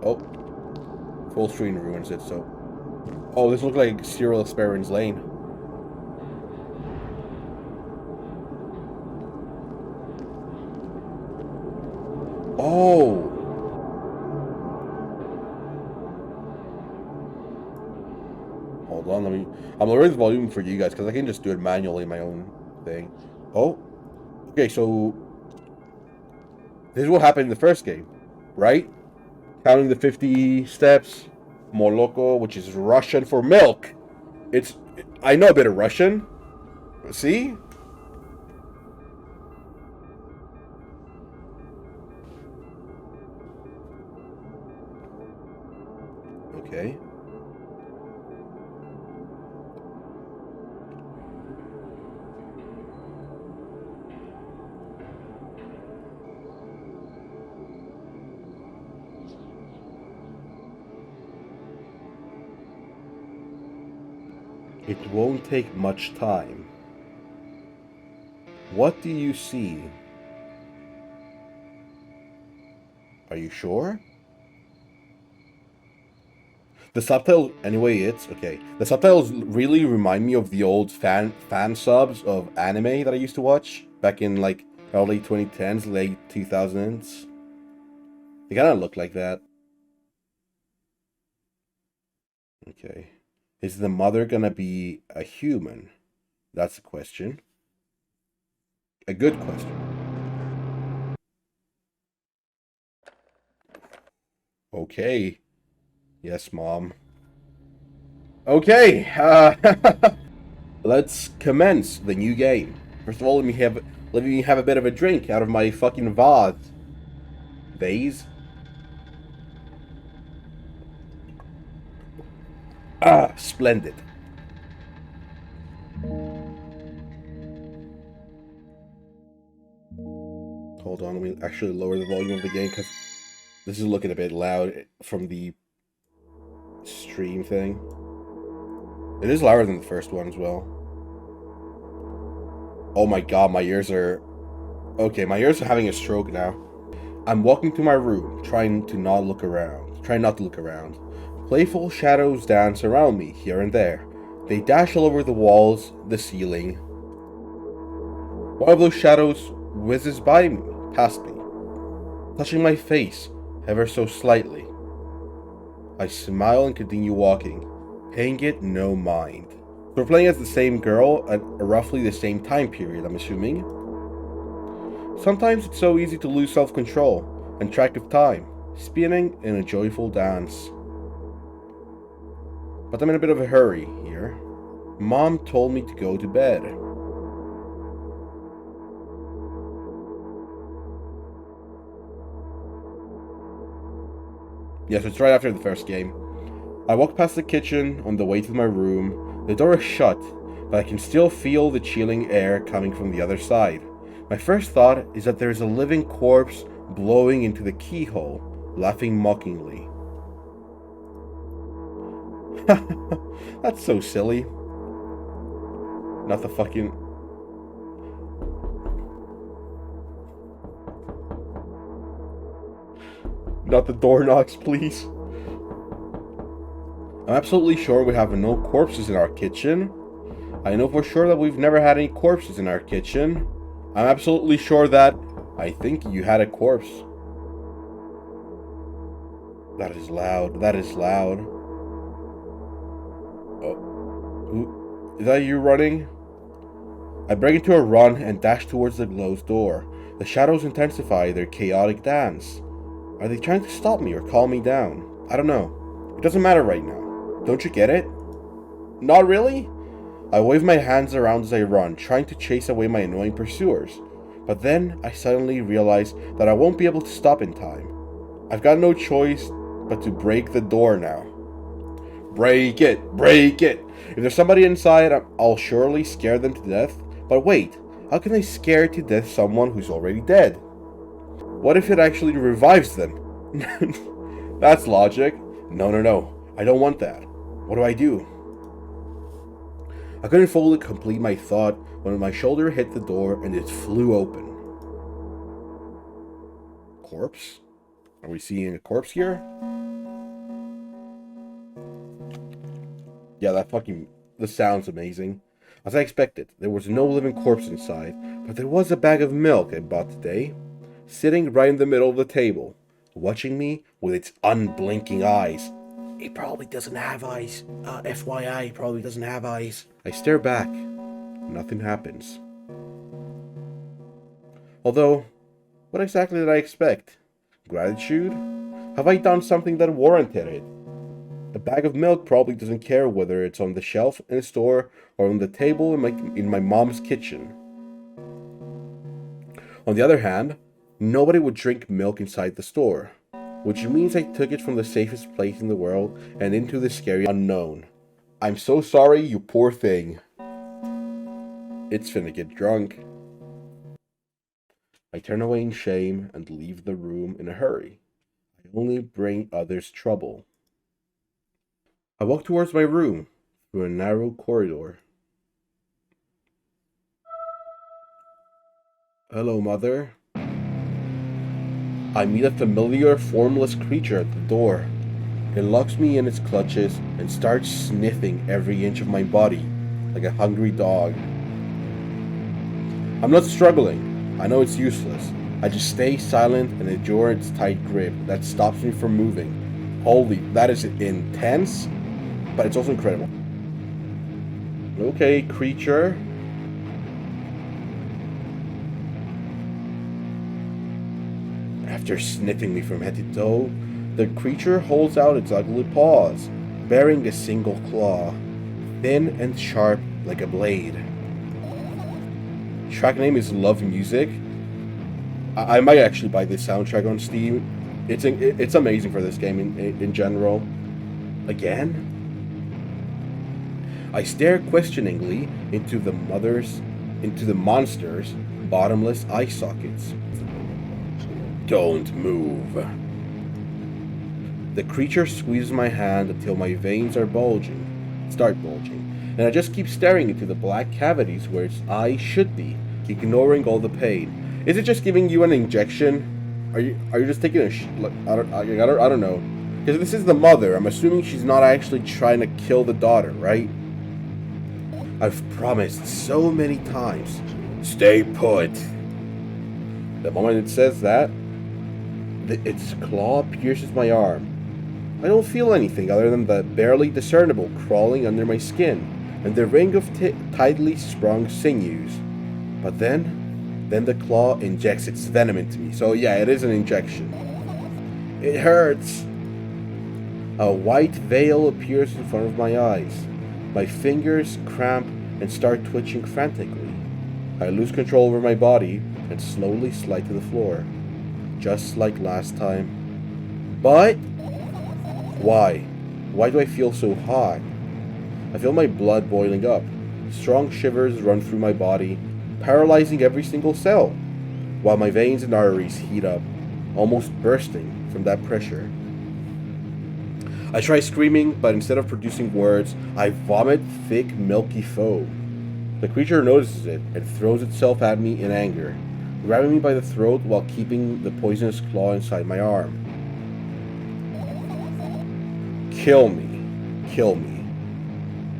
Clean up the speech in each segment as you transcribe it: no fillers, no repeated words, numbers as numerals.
Oh, full screen ruins it, so... Oh, this looks like Serial Experiments Lane. Oh! Hold on, let me... I'm lowering the volume for you guys, because I can just do it manually in my own thing. Oh. Okay, so... This is what happened in the first game, right? Counting the 50 steps. Moloko, which is Russian for milk. It's... I know a bit of Russian. See? Okay. It won't take much time. What do you see? Are you sure? The subtitle, anyway, it's okay. The subtitles really remind me of the old fan subs of anime that I used to watch back in like early 2010s, late 2000s. They kind of look like that. Okay. Is the mother gonna be a human? That's a question. A good question. Okay. Yes, Mom. Okay. Let's commence the new game. First of all, let me have a bit of a drink out of my fucking vase. Ah, splendid. Hold on, let me actually lower the volume of the game because this is looking a bit loud from the stream thing. It is louder than the first one as well. Oh my god, my ears are... Okay, my ears are having a stroke now. I'm walking to my room, trying not to look around. Playful shadows dance around me, here and there. They dash all over the walls, the ceiling. One of those shadows whizzes by me, past me, touching my face ever so slightly. I smile and continue walking, paying it no mind. So we're playing as the same girl at roughly the same time period, I'm assuming. Sometimes it's so easy to lose self-control and track of time, spinning in a joyful dance. But I'm in a bit of a hurry here. Mom told me to go to bed. Yes, it's right after the first game. I walk past the kitchen on the way to my room. The door is shut, but I can still feel the chilling air coming from the other side. My first thought is that there is a living corpse blowing into the keyhole, laughing mockingly. That's so silly. Not the fucking... Not the door knocks, please. I'm absolutely sure we have no corpses in our kitchen. I know for sure that we've never had any corpses in our kitchen. I'm absolutely sure that I think you had a corpse. That is loud. That is loud. Oh. Is that you running? I break into a run and dash towards the closed door. The shadows intensify their chaotic dance. Are they trying to stop me or calm me down? I don't know. It doesn't matter right now. Don't you get it? Not really? I wave my hands around as I run, trying to chase away my annoying pursuers. But then I suddenly realize that I won't be able to stop in time. I've got no choice but to break the door now. Break it! Break it! If there's somebody inside, I'll surely scare them to death. But wait, how can I scare to death someone who's already dead? What if it actually revives them? That's logic. No. I don't want that. What do I do? I couldn't fully complete my thought when my shoulder hit the door and it flew open. Corpse? Are we seeing a corpse here? Yeah, the sound's amazing. As I expected, there was no living corpse inside, but there was a bag of milk I bought today, sitting right in the middle of the table, watching me with its unblinking eyes. It probably doesn't have eyes. FYI, it probably doesn't have eyes. I stare back. Nothing happens. Although, what exactly did I expect? Gratitude? Have I done something that warranted it? A bag of milk probably doesn't care whether it's on the shelf in a store or on the table in my mom's kitchen. On the other hand, nobody would drink milk inside the store, which means I took it from the safest place in the world and into the scary unknown. I'm so sorry, you poor thing. It's finna get drunk. I turn away in shame and leave the room in a hurry. I only bring others trouble. I walk towards my room through a narrow corridor. Hello, Mother. I meet a familiar, formless creature at the door. It locks me in its clutches and starts sniffing every inch of my body like a hungry dog. I'm not struggling. I know it's useless. I just stay silent and endure its tight grip that stops me from moving. Holy, that is intense, but it's also incredible. Okay, creature. After sniffing me from head to toe, the creature holds out its ugly paws, bearing a single claw, thin and sharp like a blade. Track name is Love Music. I might actually buy this soundtrack on Steam. It's amazing for this game in general. Again? I stare questioningly into the monster's bottomless eye sockets. Don't move. The creature squeezes my hand until my veins start bulging, and I just keep staring into the black cavities where its eyes should be, ignoring all the pain. Is it just giving you an injection? Are you just taking a I don't know. Because this is the mother. I'm assuming she's not actually trying to kill the daughter, right? I've promised so many times. Stay put. The moment it says that, its claw pierces my arm. I don't feel anything other than the barely discernible crawling under my skin and the ring of tightly sprung sinews. But then the claw injects its venom into me. So yeah, it is an injection. It hurts. A white veil appears in front of my eyes. My fingers cramp and start twitching frantically. I lose control over my body and slowly slide to the floor, just like last time. But why? Why do I feel so hot? I feel my blood boiling up. Strong shivers run through my body, paralyzing every single cell, while my veins and arteries heat up, almost bursting from that pressure. I try screaming, but instead of producing words, I vomit thick, milky foam. The creature notices it and throws itself at me in anger, grabbing me by the throat while keeping the poisonous claw inside my arm. Kill me. Kill me.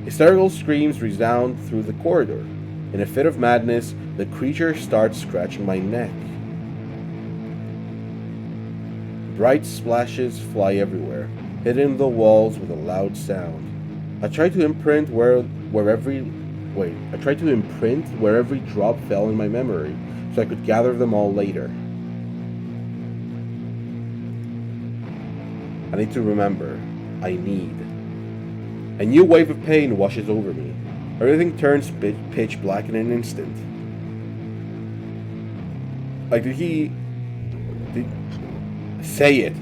Hysterical screams resound through the corridor. In a fit of madness, the creature starts scratching my neck. Bright splashes fly everywhere, hitting the walls with a loud sound. I try to imprint where every drop fell in my memory, so I could gather them all later. I need to remember. I need. A new wave of pain washes over me. Everything turns pitch black in an instant. Like, say it.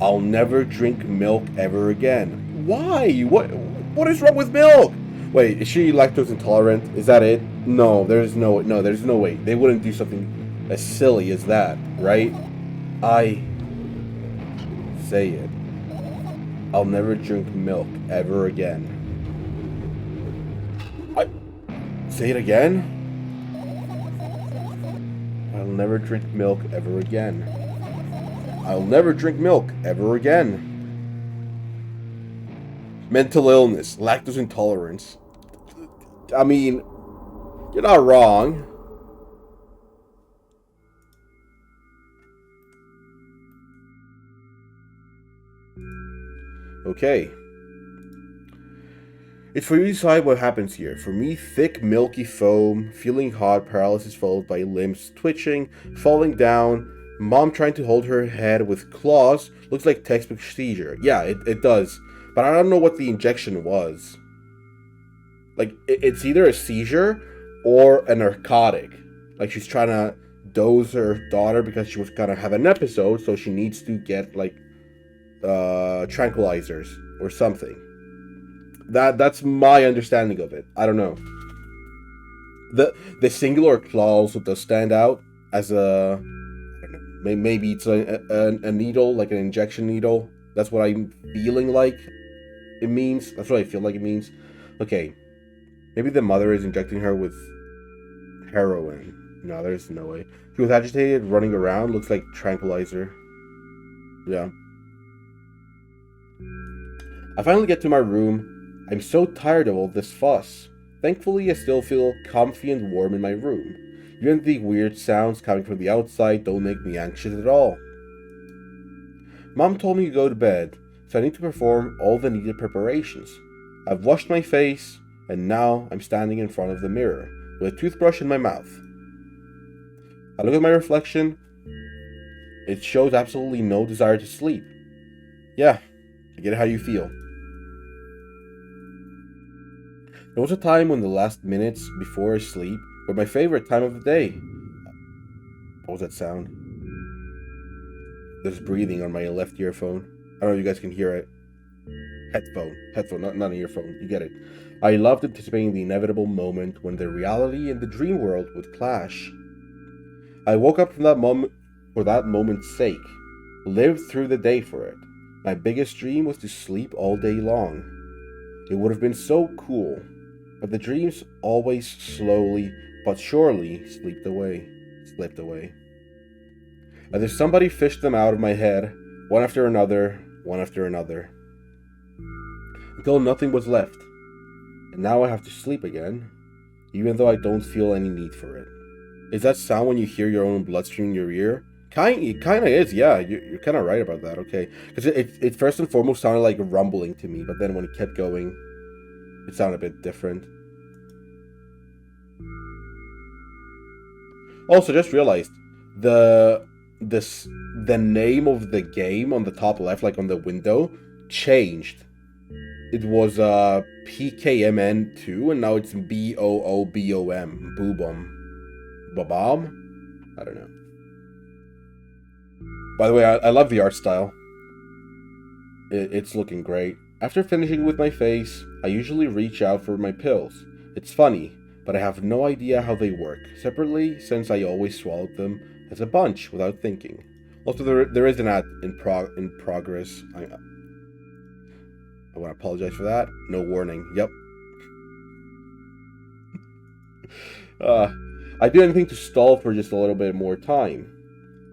I'll never drink milk ever again. Why? What is wrong with milk? Wait, is she lactose intolerant? Is that it? No, there's no way. They wouldn't do something as silly as that, right? Say it. I'll never drink milk ever again. Say it again? I'll never drink milk ever again. I'll never drink milk ever again. Mental illness, lactose intolerance. I mean, you're not wrong. Okay. It's for you to decide what happens here. For me, thick, milky foam, feeling hot, paralysis followed by limbs twitching, falling down, mom trying to hold her head with claws. Looks like textbook seizure. Yeah, it does. But I don't know what the injection was. Like, it's either a seizure or a narcotic. Like, she's trying to dose her daughter because she was gonna have an episode, so she needs to get, like, tranquilizers or something. That's my understanding of it. I don't know. The singular claws does stand out as a, I don't know, maybe it's a needle, like an injection needle. That's what I'm feeling like it means. That's what I feel like it means. Okay, maybe the mother is injecting her with heroin. No, there's no way. She was agitated, running around. Looks like tranquilizer. Yeah. I finally get to my room. I'm so tired of all this fuss. Thankfully, I still feel comfy and warm in my room. Even the weird sounds coming from the outside don't make me anxious at all. Mom told me to go to bed, so I need to perform all the needed preparations. I've washed my face, and now I'm standing in front of the mirror, with a toothbrush in my mouth. I look at my reflection. It shows absolutely no desire to sleep. Yeah, I get how you feel. There was a time when the last minutes before sleep were my favorite time of the day. What was that sound? There's breathing on my left earphone. I don't know if you guys can hear it. Headphone, not an earphone. You get it. I loved anticipating the inevitable moment when the reality and the dream world would clash. I woke up from that moment for that moment's sake. Lived through the day for it. My biggest dream was to sleep all day long. It would have been so cool. But the dreams always slowly but surely slipped away. As if somebody fished them out of my head, one after another, until nothing was left. And now I have to sleep again, even though I don't feel any need for it. Is that sound when you hear your own bloodstream in your ear? It kind of is, yeah. You're kind of right about that, okay. Because it first and foremost sounded like rumbling to me, but then when it kept going, it sounded a bit different. Also, just realized the name of the game on the top left, like on the window, changed. It was PKMN2, and now it's BOOBOM. Boobom. Babom? I don't know. By the way, I love the art style. It's looking great. After finishing with my face, I usually reach out for my pills. It's funny, but I have no idea how they work separately since I always swallowed them as a bunch without thinking. Also, there is an ad in progress. I want to apologize for that. No warning. Yep. I'd do anything to stall for just a little bit more time.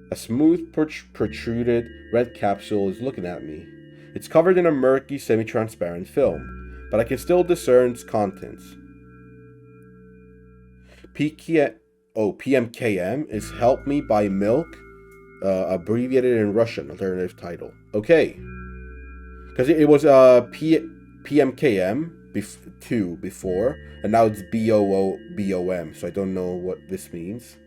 A smooth, protruded red capsule is looking at me. It's covered in a murky, semi-transparent film, but I can still discern its contents. PMKM is Help Me Buy Milk, abbreviated in Russian, alternative title. Okay. Because it was PMKM 2 before, and now it's BOOBOM, so I don't know what this means.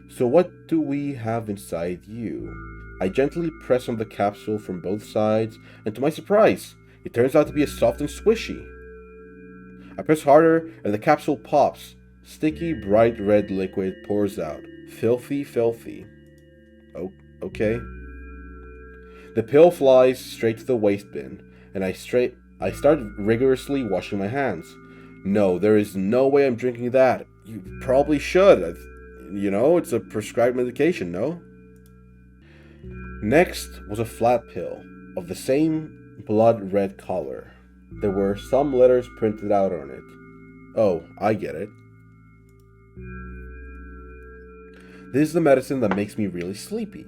So what do we have inside you? I gently press on the capsule from both sides, and to my surprise, it turns out to be soft and squishy. I press harder, and the capsule pops. Sticky, bright red liquid pours out. Filthy, filthy. Oh, okay. The pill flies straight to the waste bin, and I start rigorously washing my hands. No, there is no way I'm drinking that. You probably should. You know, it's a prescribed medication, no? Next was a flat pill of the same blood red color. There were some letters printed out on it. Oh, I get it. This is the medicine that makes me really sleepy.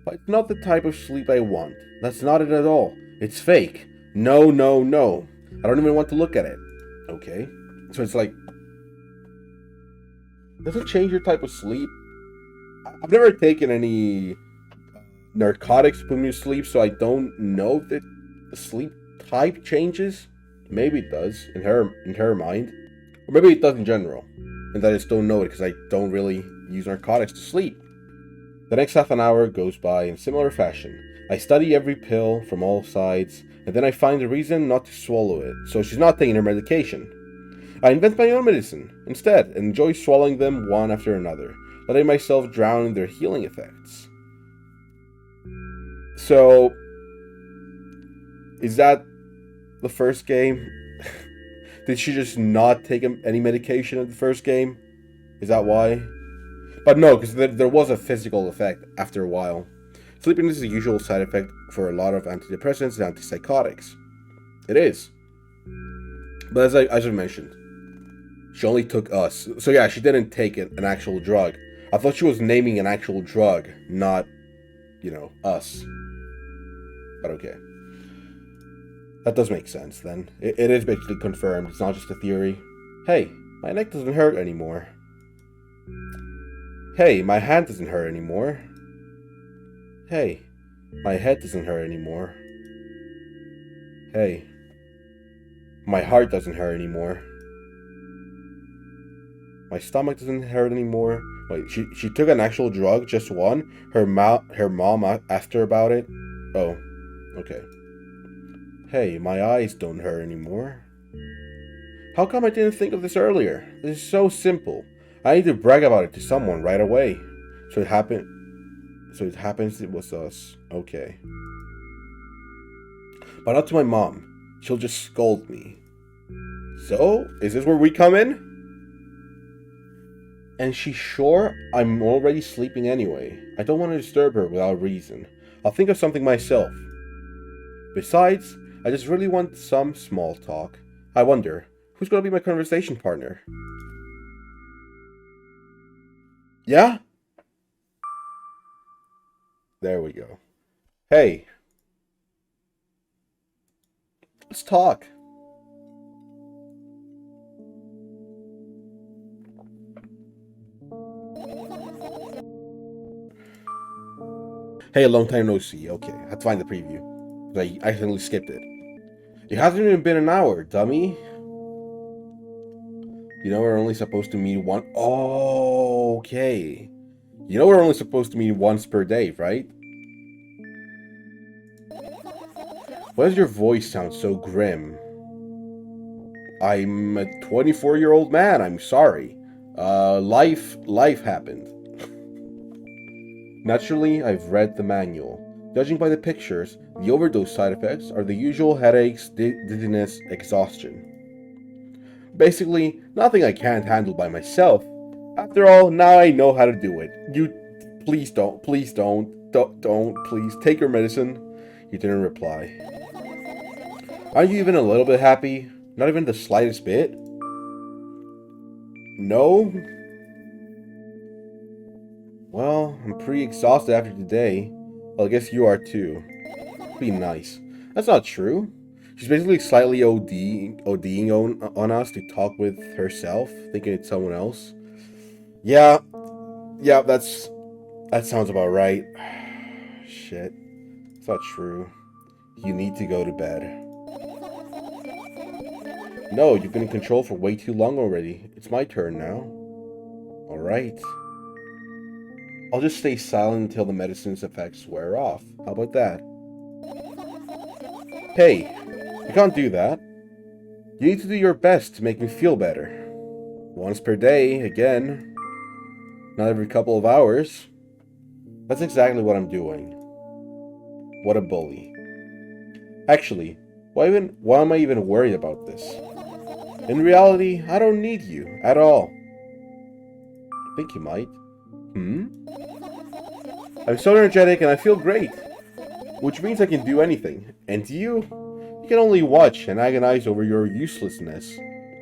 But it's not the type of sleep I want. That's not it at all. It's fake. No, no, no. I don't even want to look at it. Okay. So it's like, does it change your type of sleep? I've never taken any narcotics to put me to sleep, so I don't know that the sleep type changes. Maybe it does in her mind, or maybe it does in general, and I just don't know it because I don't really use narcotics to sleep. The next half an hour goes by in similar fashion. I study every pill from all sides, and then I find a reason not to swallow it, so she's not taking her medication. I invent my own medicine instead and enjoy swallowing them one after another, letting myself drown in their healing effects. So, is that the first game? Did she just not take any medication in the first game? Is that why? But no, because there was a physical effect after a while. Sleepiness is a usual side effect for a lot of antidepressants and antipsychotics. It is. But as I mentioned, she only took us. So yeah, she didn't take an actual drug. I thought she was naming an actual drug, not, us. But okay. That does make sense then. It is basically confirmed. It's not just a theory. Hey, my neck doesn't hurt anymore. Hey, my hand doesn't hurt anymore. Hey, my head doesn't hurt anymore. Hey, my heart doesn't hurt anymore. My stomach doesn't hurt anymore. Wait, she took an actual drug, just one? Her mom asked her about it? Oh, okay. Hey, my eyes don't hurt anymore. How come I didn't think of this earlier? This is so simple. I need to brag about it to someone right away. So it happens it was us. Okay. But not to my mom. She'll just scold me. So, is this where we come in? And she's sure I'm already sleeping anyway. I don't want to disturb her without reason. I'll think of something myself. Besides, I just really want some small talk. I wonder, who's going to be my conversation partner? Yeah? There we go. Hey. Let's talk. Hey, long time no see. Okay, I had to find the preview. I accidentally skipped it. It hasn't even been an hour, dummy. You know we're only supposed to meet one... Oh, okay. You know we're only supposed to meet once per day, right? Why does your voice sound so grim? I'm a 24-year-old man, I'm sorry. Life happened. Naturally, I've read the manual. Judging by the pictures, the overdose side effects are the usual headaches, dizziness, exhaustion. Basically, nothing I can't handle by myself. After all, now I know how to do it. Please don't, please take your medicine. He didn't reply. Aren't you even a little bit happy? Not even the slightest bit? No? Well, I'm pretty exhausted after today. Well, I guess you are too. Be nice. That's not true. She's basically slightly ODing on us to talk with herself, thinking it's someone else. Yeah, that sounds about right. Shit. It's not true. You need to go to bed. No, you've been in control for way too long already. It's my turn now. Alright. I'll just stay silent until the medicine's effects wear off. How about that? Hey, you can't do that. You need to do your best to make me feel better. Once per day, again. Not every couple of hours. That's exactly what I'm doing. What a bully. Actually, why am I even worried about this? In reality, I don't need you at all. I think you might. I'm so energetic and I feel great. Which means I can do anything. And you can only watch and agonize over your uselessness.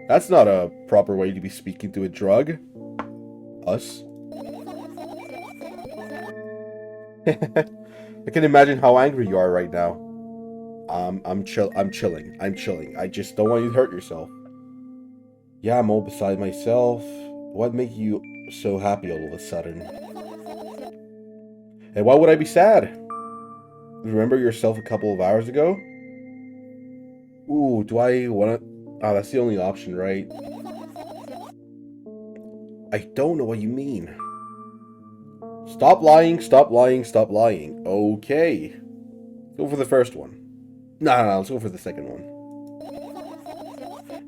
That's not a proper way to be speaking to a drug. Us. I can imagine how angry you are right now. I'm chilling. I just don't want you to hurt yourself. Yeah, I'm all beside myself. What made you so happy all of a sudden? And why would I be sad? Remember yourself a couple of hours ago? Ooh, do I wanna... Oh, that's the only option, right? I don't know what you mean. Stop lying, stop lying, stop lying. Okay. Let's go for the first one. No, let's go for the second one.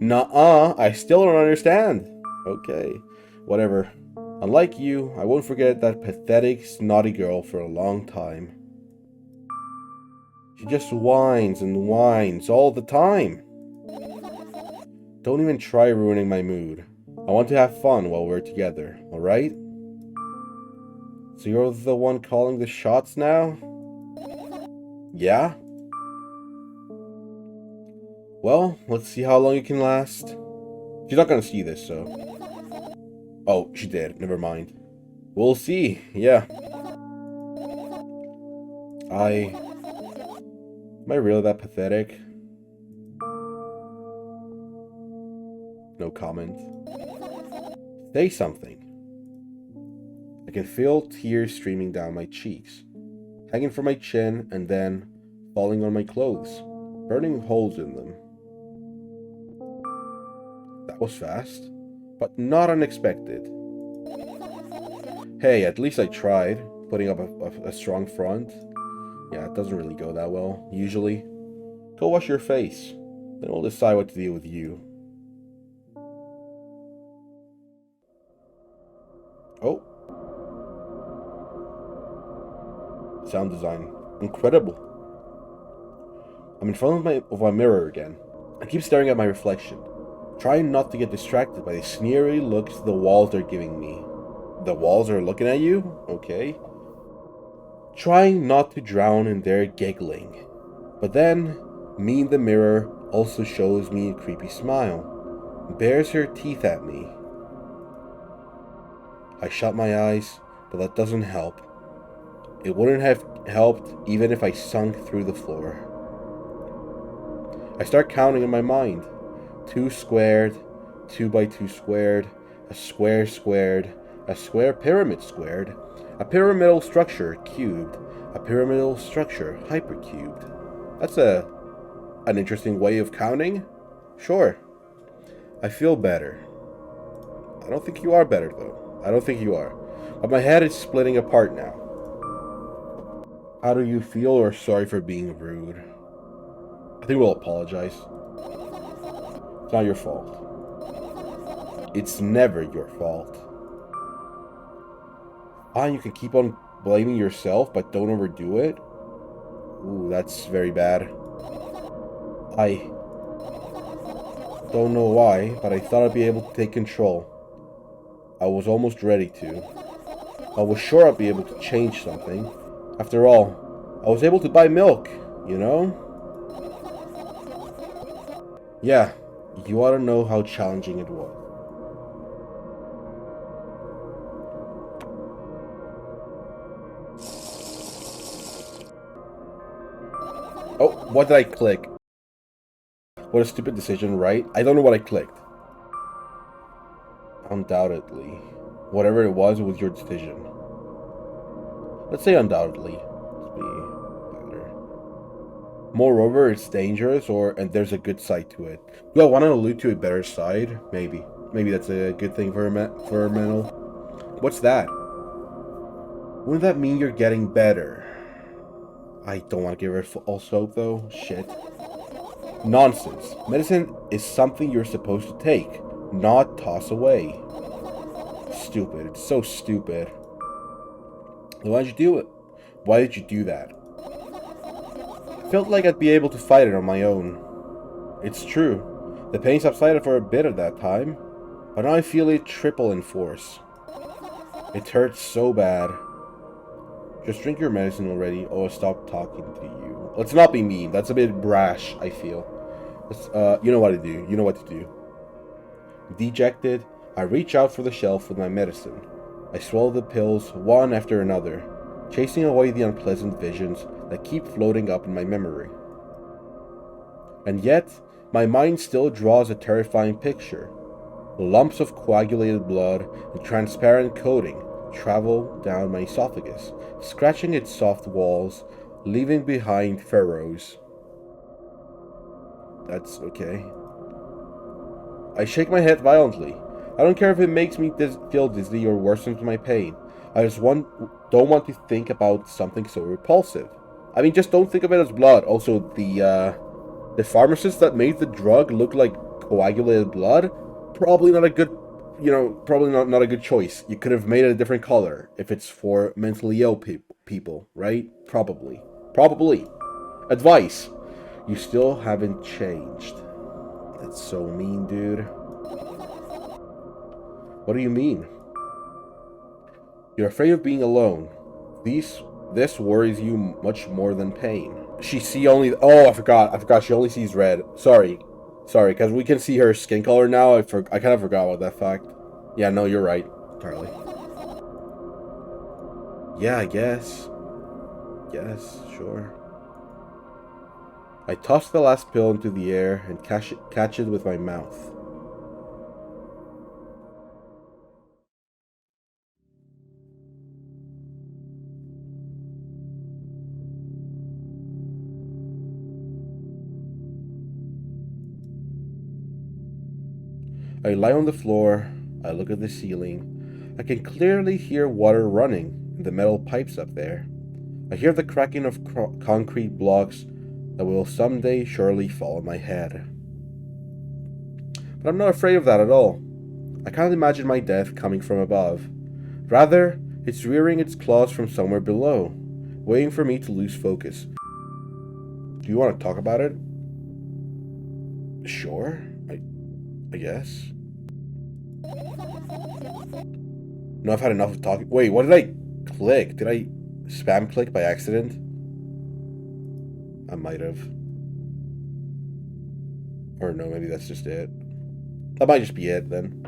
Nuh-uh, I still don't understand. Okay, whatever. Unlike you, I won't forget that pathetic, snotty girl for a long time. She just whines and whines all the time. Don't even try ruining my mood. I want to have fun while we're together, alright? So you're the one calling the shots now? Yeah? Well, let's see how long you can last. She's not gonna see this, so... Oh, she did. Never mind. We'll see. Yeah. Am I really that pathetic? No comment. Say something. I can feel tears streaming down my cheeks, hanging from my chin and then falling on my clothes, burning holes in them. That was fast, but not unexpected. Hey, at least I tried, putting up a strong front. Yeah, it doesn't really go that well, usually. Go wash your face, then we'll decide what to do with you. Oh. Sound design. Incredible. I'm in front of my mirror again. I keep staring at my reflection, trying not to get distracted by the sneery looks the walls are giving me. The walls are looking at you? Okay. Trying not to drown in their giggling. But then, me in the mirror also shows me a creepy smile. Bares her teeth at me. I shut my eyes, but that doesn't help. It wouldn't have helped even if I sunk through the floor. I start counting in my mind. 2 squared, 2 by 2 squared, a square squared, a square pyramid squared, a pyramidal structure cubed, a pyramidal structure hypercubed. That's an interesting way of counting. Sure. I feel better. I don't think you are better, though. I don't think you are. But my head is splitting apart now. How do you feel, or sorry for being rude? I think we'll apologize. It's not your fault. It's never your fault. Fine, you can keep on blaming yourself, but don't overdo it. Ooh, that's very bad. I don't know why, but I thought I'd be able to take control. I was almost ready to. I was sure I'd be able to change something. After all, I was able to buy milk, you know? Yeah, you ought to know how challenging it was. Oh, what did I click? What a stupid decision, right? I don't know what I clicked. Undoubtedly. Whatever it was your decision. Let's say undoubtedly. Let's be better. Moreover, it's dangerous, and there's a good side to it. Do I want to allude to a better side? Maybe. Maybe that's a good thing for a mental. What's that? Wouldn't that mean you're getting better? I don't want to give her false hope, though. Shit. Nonsense. Medicine is something you're supposed to take, not toss away. Stupid. It's so stupid. Why did you do it? Why did you do that? I felt like I'd be able to fight it on my own. It's true. The pain subsided for a bit at that time, but now I feel it triple in force. It hurts so bad. Just drink your medicine already, or I'll stop talking to you. Let's not be mean. That's a bit brash, I feel. You know what to do. You know what to do. Dejected, I reach out for the shelf with my medicine. I swallow the pills, one after another. chasing away the unpleasant visions that keep floating up in my memory. And yet, my mind still draws a terrifying picture. Lumps of coagulated blood and transparent coating travel down my esophagus, scratching its soft walls, leaving behind furrows. That's okay. I shake my head violently. I don't care if it makes me feel dizzy or worsens my pain. I just don't want to think about something so repulsive. I mean, just don't think of it as blood. Also, the pharmacist that made the drug look like coagulated blood, probably not a good, probably not a good choice. You could have made it a different color if it's for mentally ill people, right? Probably. Advice: you still haven't changed. That's so mean, dude. What do you mean? You're afraid of being alone. This worries you much more than pain. She see only. Oh, I forgot. She only sees red. Sorry, because we can see her skin color now. I kind of forgot about that fact. Yeah, no, you're right, Charlie. Yeah, I guess. Yes, sure. I toss the last pill into the air and catch it with my mouth. I lie on the floor. I look at the ceiling. I can clearly hear water running in the metal pipes up there. I hear the cracking of concrete blocks that will someday surely fall on my head. But I'm not afraid of that at all. I can't imagine my death coming from above. Rather, it's rearing its claws from somewhere below, waiting for me to lose focus. Do you want to talk about it? Sure, I guess. No, I've had enough of talking. Wait, what did I click? Did I spam click by accident? I might have. Or no, maybe that's just it. That might just be it then.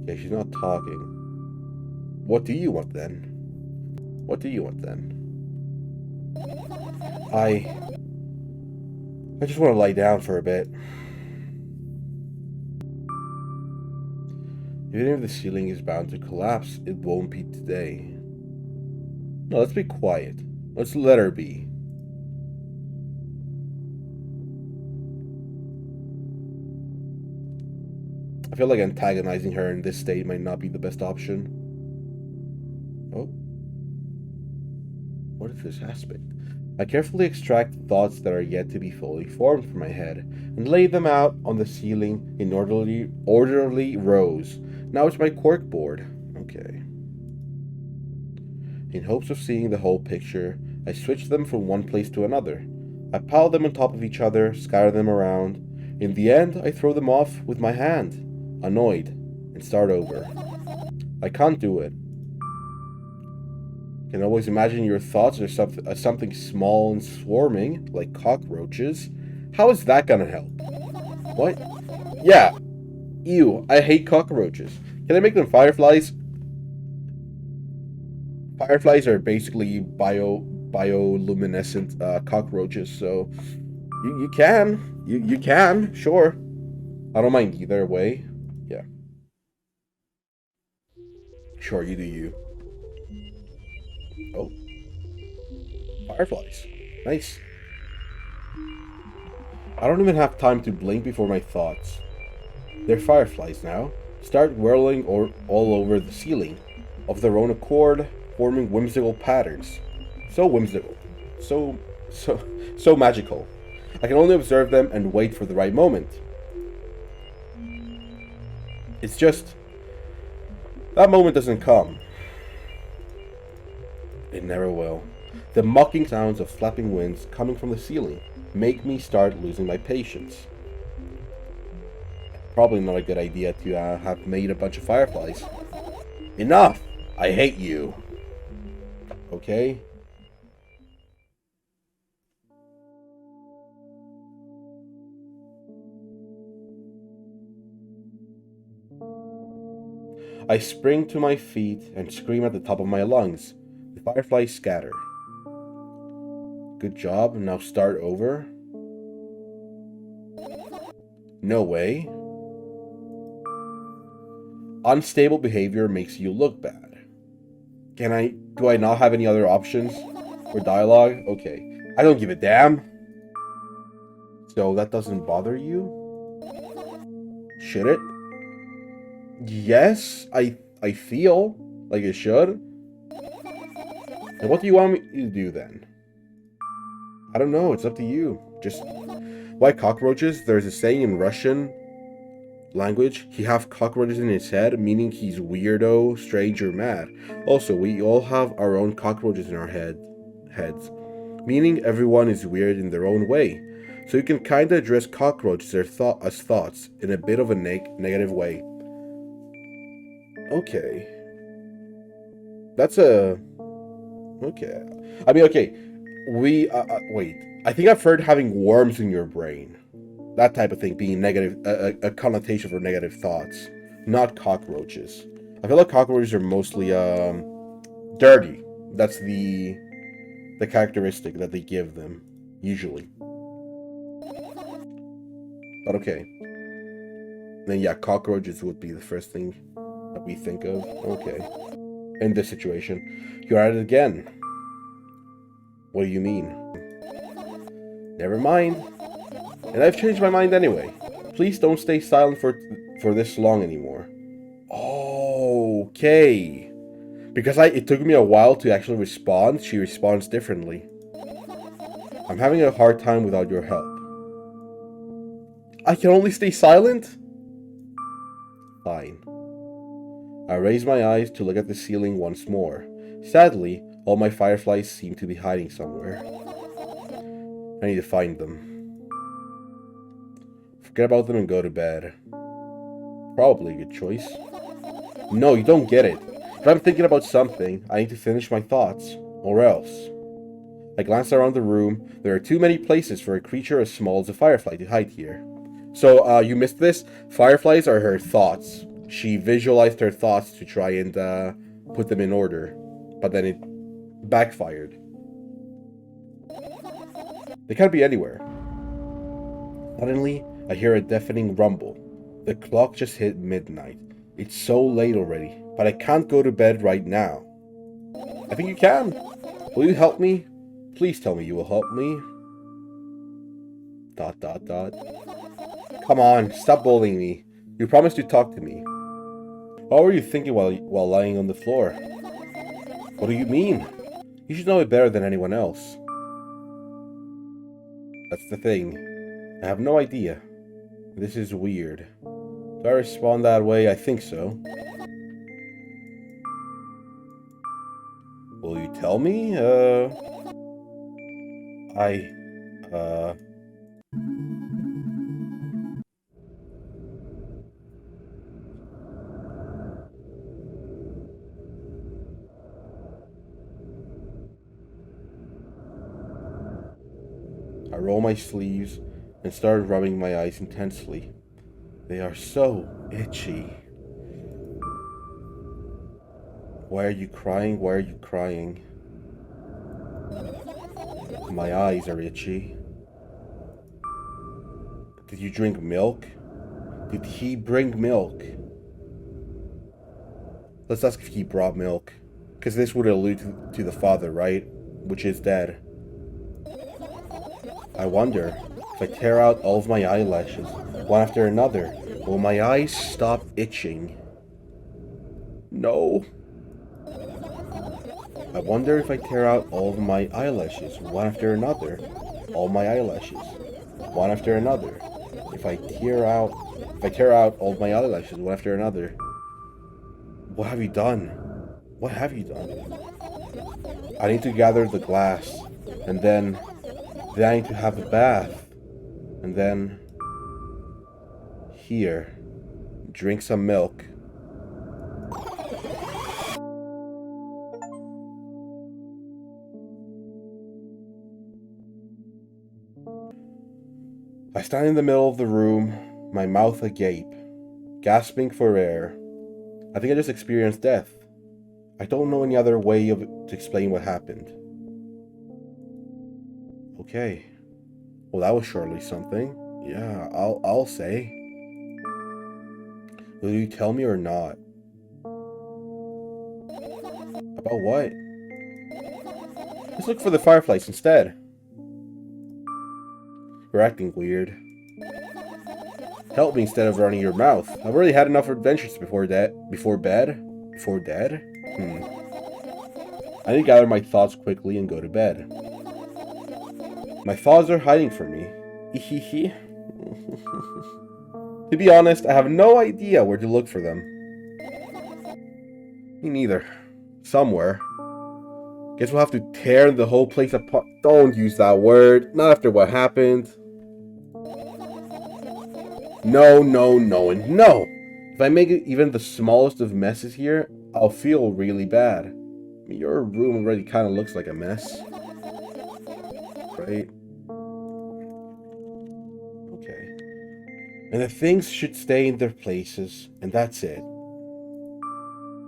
Okay, she's not talking. What do you want then? I just want to lie down for a bit. Even if the ceiling is bound to collapse, it won't be today. No, let's be quiet. Let's let her be. I feel like antagonizing her in this state might not be the best option. Oh. What is this aspect? I carefully extract thoughts that are yet to be fully formed from my head and lay them out on the ceiling in orderly rows. Now it's my corkboard. Okay. In hopes of seeing the whole picture, I switch them from one place to another. I pile them on top of each other, scatter them around. In the end, I throw them off with my hand, annoyed, and start over. I can't do it. You can always imagine your thoughts are something small and swarming, like cockroaches. How is that gonna help? What? Yeah. Ew, I hate cockroaches. Can I make them fireflies? Fireflies are basically bioluminescent cockroaches, so you can, sure. I don't mind either way. Yeah. Sure, you do you. Oh. Fireflies. Nice. I don't even have time to blink before my thoughts. They're fireflies now. Start whirling all over the ceiling, of their own accord, forming whimsical patterns. So whimsical. So magical. I can only observe them and wait for the right moment. It's just... that moment doesn't come. It never will. The mocking sounds of flapping winds coming from the ceiling make me start losing my patience. Probably not a good idea to have made a bunch of fireflies. Enough! I hate you. Okay? I spring to my feet and scream at the top of my lungs. The Fireflies scatter. Good job. Now start over. No way. Unstable behavior makes you look bad. Do I not have any other options for dialogue? Okay. I don't give a damn. So that doesn't bother you? Should it? Yes, I feel like it should. And what do you want me to do then? I don't know, it's up to you. Just why cockroaches? There's a saying in Russian language, he have cockroaches in his head, meaning he's weirdo, strange, or mad. Also, we all have our own cockroaches in our heads, meaning everyone is weird in their own way. So you can kinda address cockroaches as thoughts in a bit of a negative way. Okay. That's a... Okay. I mean, okay. Wait. I think I've heard having worms in your brain. That type of thing being negative, a connotation for negative thoughts. Not cockroaches. I feel like cockroaches are mostly, dirty. That's the characteristic that they give them, usually. But okay. Then yeah, cockroaches would be the first thing that we think of. Okay. In this situation. You're at it again. What do you mean? Never mind. And I've changed my mind anyway. Please don't stay silent for this long anymore. Okay. Because it took me a while to actually respond, she responds differently. I'm having a hard time without your help. I can only stay silent? Fine. I raise my eyes to look at the ceiling once more. Sadly, all my fireflies seem to be hiding somewhere. I need to find them. Forget about them and go to bed. Probably a good choice. No, you don't get it. If I'm thinking about something, I need to finish my thoughts, or else. I glance around the room. There are too many places for a creature as small as a firefly to hide here. So, you missed this? Fireflies are her thoughts. She visualized her thoughts to try and put them in order, but then it backfired. They can't be anywhere. Suddenly, I hear a deafening rumble. The clock just hit midnight. It's so late already, but I can't go to bed right now. I think you can. Will you help me? Please tell me you will help me. ... Come on, stop bullying me. You promised to talk to me. What were you thinking while lying on the floor? What do you mean? You should know it better than anyone else. That's the thing. I have no idea. This is weird. Do I respond that way? I think so. Will you tell me? I roll my sleeves and started rubbing my eyes intensely. They are so itchy. Why are you crying? Why are you crying? My eyes are itchy. Did you drink milk? Did he bring milk? Let's ask if he brought milk. Because this would allude to the father, right? Which is dead. I wonder, if I tear out all of my eyelashes, one after another, will my eyes stop itching? No. I wonder if I tear out all of my eyelashes, one after another, all my eyelashes, one after another. If I tear out all of my eyelashes, one after another. What have you done? What have you done? I need to gather the glass, and then I need to have a bath, and then here, drink some milk. I stand in the middle of the room, my mouth agape, gasping for air. I think I just experienced death. I don't know any other way to explain what happened. Okay. Well, that was surely something. Yeah, I'll say. Will you tell me or not? About what? Let's look for the fireflies instead. You're acting weird. Help me instead of running your mouth. I've already had enough adventures before bed? Before dead? I need to gather my thoughts quickly and go to bed. My thoughts are hiding from me. Hehehe. To be honest, I have no idea where to look for them. Me neither. Somewhere. Guess we'll have to tear the whole place apart. Don't use that word. Not after what happened. No, no, no, and no! If I make even the smallest of messes here, I'll feel really bad. I mean, your room already kind of looks like a mess. Right? Okay. And the things should stay in their places, and that's it.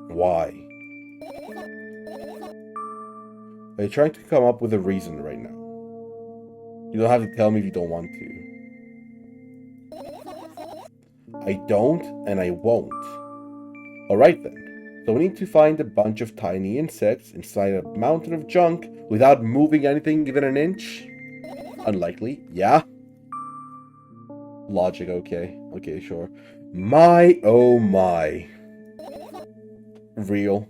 Why? Are you trying to come up with a reason right now? You don't have to tell me if you don't want to. I don't, and I won't. Alright then. So we need to find a bunch of tiny insects inside a mountain of junk without moving anything even an inch? Unlikely, yeah? Logic, okay. Okay, sure. My, oh my. Real.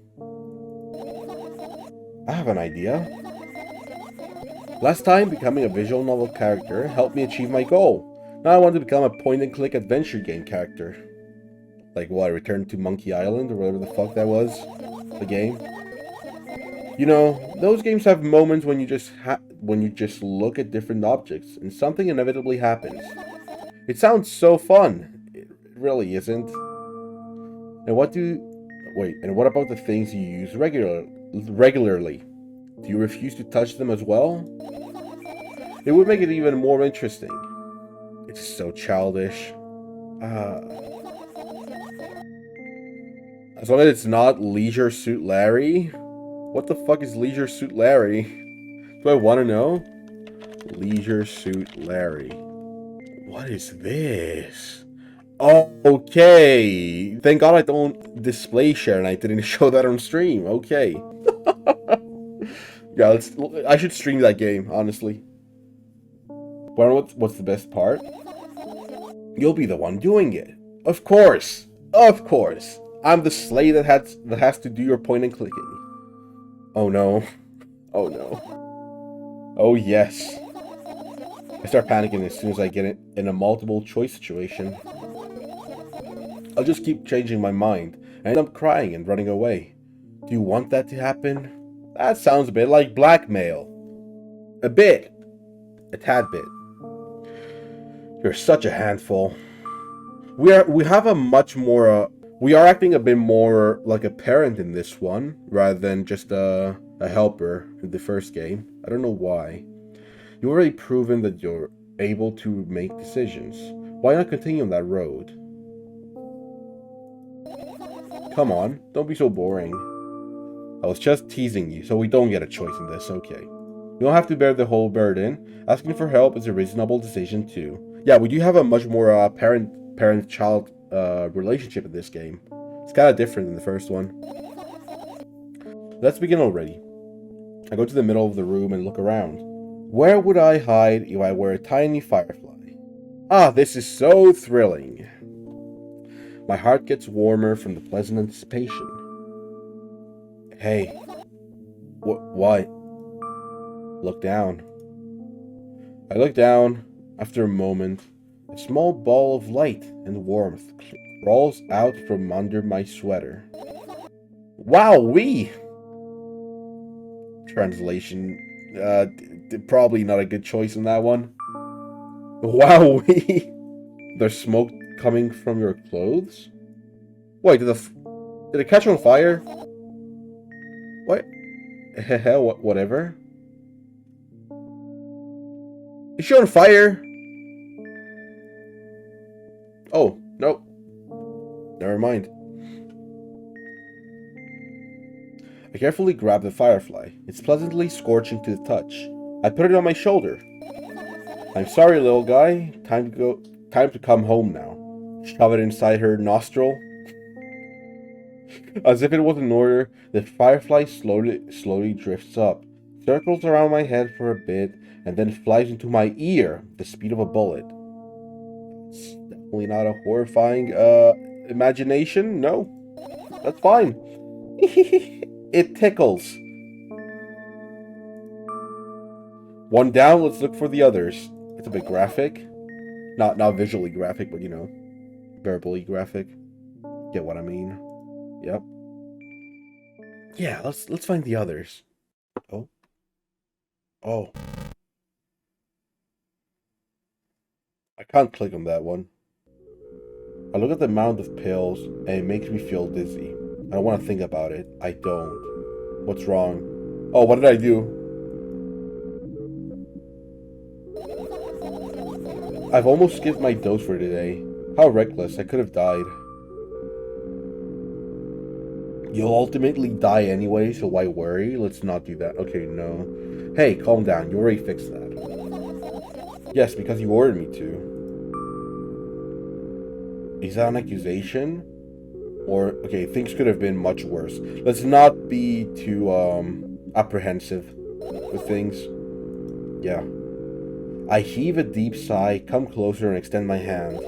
I have an idea. Last time, becoming a visual novel character helped me achieve my goal. Now I want to become a point-and-click adventure game character. Like what, Return to Monkey Island, or whatever the fuck that was? The game? You know, those games have moments when you just look at different objects, and something inevitably happens. It sounds so fun. It really isn't. And what about the things you use regularly? Do you refuse to touch them as well? It would make it even more interesting. It's so childish. As long as it's not Leisure Suit Larry. What the fuck is Leisure Suit Larry? Do I want to know? Leisure Suit Larry. What is this? Oh, okay. Thank God I don't display share and I didn't show that on stream. Okay. Yeah, I should stream that game, honestly. But what's the best part? You'll be the one doing it. Of course. Of course. I'm the slave that has to do your point and clicking. Oh no. Oh no. Oh yes. I start panicking as soon as I get in a multiple choice situation. I'll just keep changing my mind and end up crying and running away. Do you want that to happen? That sounds a bit like blackmail. A bit. A tad bit. You're such a handful. We are acting a bit more like a parent in this one, rather than just a helper in the first game. I don't know why. You've already proven that you're able to make decisions. Why not continue on that road? Come on, don't be so boring. I was just teasing you, so we don't get a choice in this, okay. You don't have to bear the whole burden. Asking for help is a reasonable decision too. Yeah, we do have a much more parent-child relationship in this game. It's kind of different than the first one. Let's begin already. I go to the middle of the room and look around. Where would I hide if I were a tiny firefly? Ah, this is so thrilling. My heart gets warmer from the pleasant anticipation. Hey. What? Look down. I look down. After a moment, a small ball of light and warmth crawls out from under my sweater. Wowee! Translation. Probably not a good choice in that one. Wowee! There's smoke coming from your clothes? Wait, did it catch on fire? What? Whatever. Is she on fire? Oh, nope. Never mind. I carefully grab the firefly. It's pleasantly scorching to the touch. I put it on my shoulder. I'm sorry, little guy. Time to come home now. Shove it inside her nostril. As if it was an order, the firefly slowly drifts up, circles around my head for a bit, and then flies into my ear at the speed of a bullet. It's definitely not a horrifying, imagination. No, that's fine. It tickles. One down, let's look for the others. It's a bit graphic. Not visually graphic, but verbally graphic. Get what I mean? Yep. Yeah, let's find the others. Oh. I can't click on that one. I look at the amount of pills and it makes me feel dizzy. I don't want to think about it. I don't. What's wrong? Oh, what did I do? I've almost skipped my dose for today. How reckless. I could have died. You'll ultimately die anyway, so why worry? Let's not do that. Okay, no. Hey, calm down. You already fixed that. Yes, because you ordered me to. Is that an accusation? Or, okay, things could have been much worse. Let's not be too, apprehensive with things. Yeah. I heave a deep sigh, come closer, and extend my hand.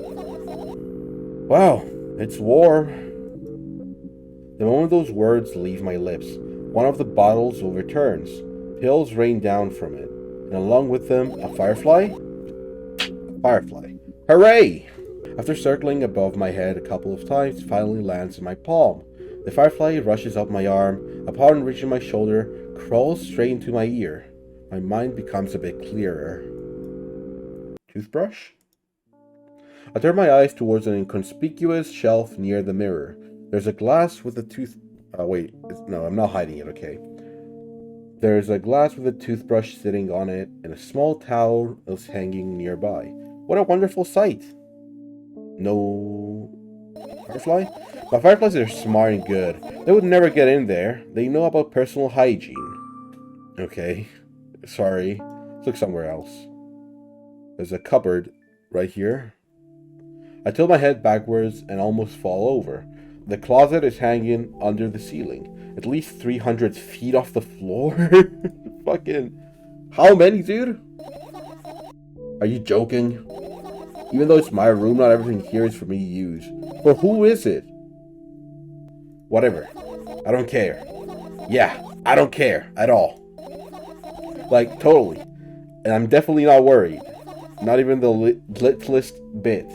Wow, it's warm. The moment those words leave my lips, one of the bottles overturns. Pills rain down from it, and along with them, a firefly? A firefly. Hooray! After circling above my head a couple of times, it finally lands in my palm. The firefly rushes up my arm, upon reaching my shoulder, crawls straight into my ear. My mind becomes a bit clearer. Toothbrush? I turn my eyes towards an inconspicuous shelf near the mirror. There's a glass with a no, I'm not hiding it, okay. There's a glass with a toothbrush sitting on it, and a small towel is hanging nearby. What a wonderful sight! No firefly? My fireflies are smart and good. They would never get in there. They know about personal hygiene. Okay. Sorry. Let's look somewhere else. There's a cupboard right here. I tilt my head backwards and almost fall over. The closet is hanging under the ceiling. At least 300 feet off the floor? Fucking... How many, dude? Are you joking? Even though it's my room, not everything here is for me to use. For who is it? Whatever. I don't care. Yeah, I don't care at all. Like, totally. And I'm definitely not worried. Not even the littlest bit.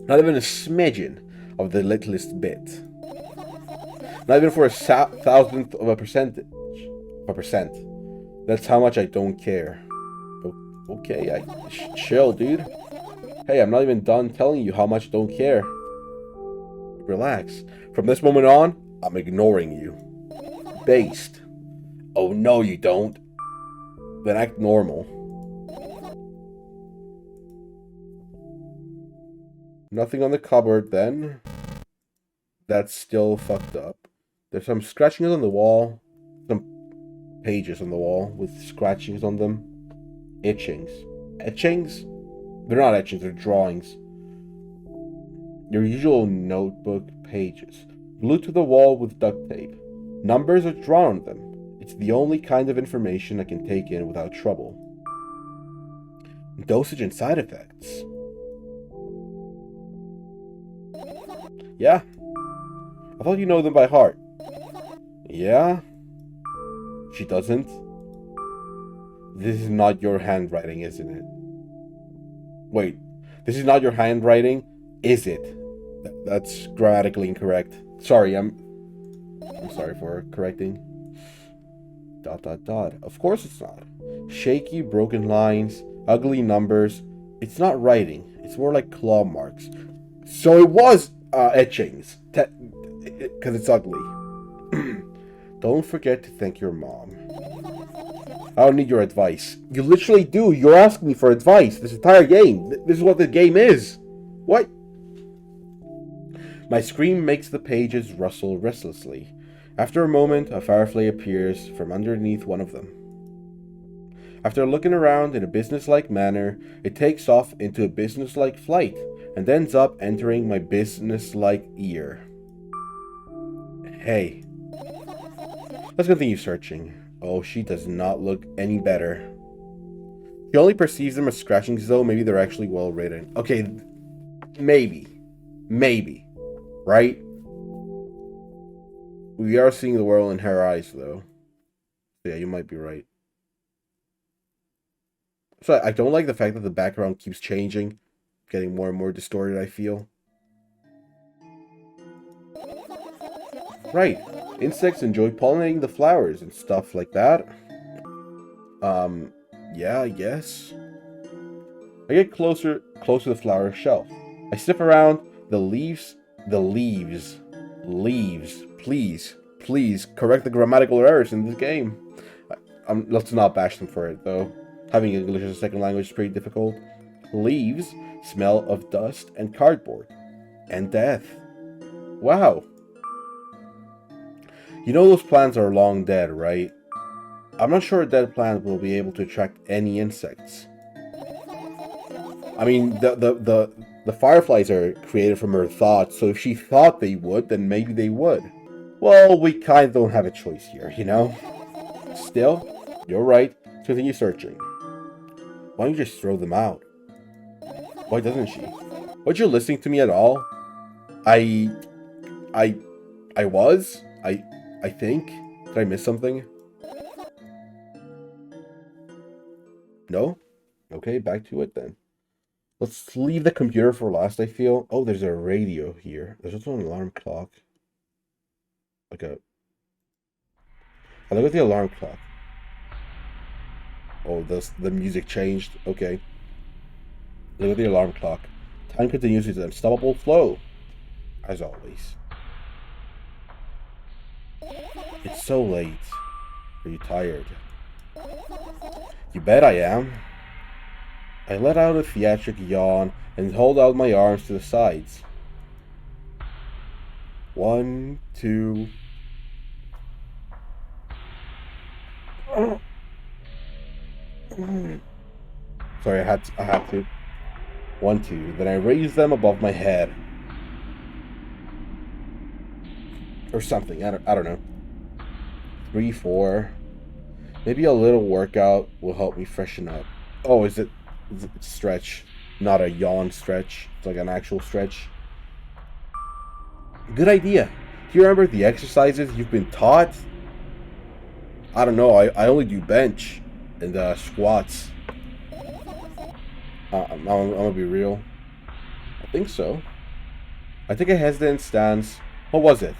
Not even a smidgen of the littlest bit. Not even for a thousandth of a percent. That's how much I don't care. Okay, chill, dude. Hey, I'm not even done telling you how much I don't care. Relax. From this moment on, I'm ignoring you. Based. Oh, no, you don't. Then act normal. Nothing on the cupboard, then. That's still fucked up. There's some scratchings on the wall. Some pages on the wall with scratchings on them. Etchings. Etchings? They're not etchings, they're drawings. Your usual notebook pages. Glued to the wall with duct tape. Numbers are drawn on them. It's the only kind of information I can take in without trouble. Dosage and side effects. Yeah? I thought you know them by heart. Yeah? She doesn't? This is not your handwriting, isn't it? Wait, this is not your handwriting, is it? That's grammatically incorrect. Sorry, I'm sorry for correcting. ... Of course it's not. Shaky, broken lines, ugly numbers. It's not writing. It's more like claw marks. So it was etchings. Because it's ugly. Don't forget to thank your mom. I don't need your advice. You literally do. You're asking me for advice this entire game. This is what the game is. What? My scream makes the pages rustle restlessly. After a moment, a firefly appears from underneath one of them. After looking around in a businesslike manner, it takes off into a businesslike flight and ends up entering my businesslike ear. Hey. Let's continue searching. Oh, she does not look any better. She only perceives them as scratchings though. Maybe they're actually well written. Okay, maybe. Maybe. Right? We are seeing the world in her eyes though. Yeah, you might be right. So I don't like the fact that the background keeps changing. Getting more and more distorted, I feel. Right. Insects enjoy pollinating the flowers and stuff like that. Yeah, I guess. I get closer to the flower shelf. I sniff around the leaves. Please, correct the grammatical errors in this game. Let's not bash them for it, though. Having English as a second language is pretty difficult. Leaves smell of dust and cardboard. And death. Wow. You know those plants are long dead, right? I'm not sure a dead plant will be able to attract any insects. I mean, the fireflies are created from her thoughts, so if she thought they would, then maybe they would. Well, we kind of don't have a choice here, you know? Still, you're right. Continue searching. Why don't you just throw them out? Why doesn't she? Weren't you listening to me at all? I was? I think? Did I miss something? No? Okay, back to it then. Let's leave the computer for last, I feel. Oh, there's a radio here. There's also an alarm clock. I look at the alarm clock. Oh, the music changed. Okay. Look at the alarm clock. Time continues its unstoppable flow. As always. It's so late. Are you tired? You bet I am. I let out a theatric yawn and hold out my arms to the sides. 1, 2. Sorry, I had to. 1, 2. Then I raise them above my head. Or something. I don't know. 3, 4. Maybe a little workout will help me freshen up. Oh, it's a stretch, not a yawn stretch. It's like an actual stretch. Good idea. Do you remember the exercises you've been taught? I don't know. I only do bench and squats. I'm gonna be real. I think so. I take a hesitant stance. What was it?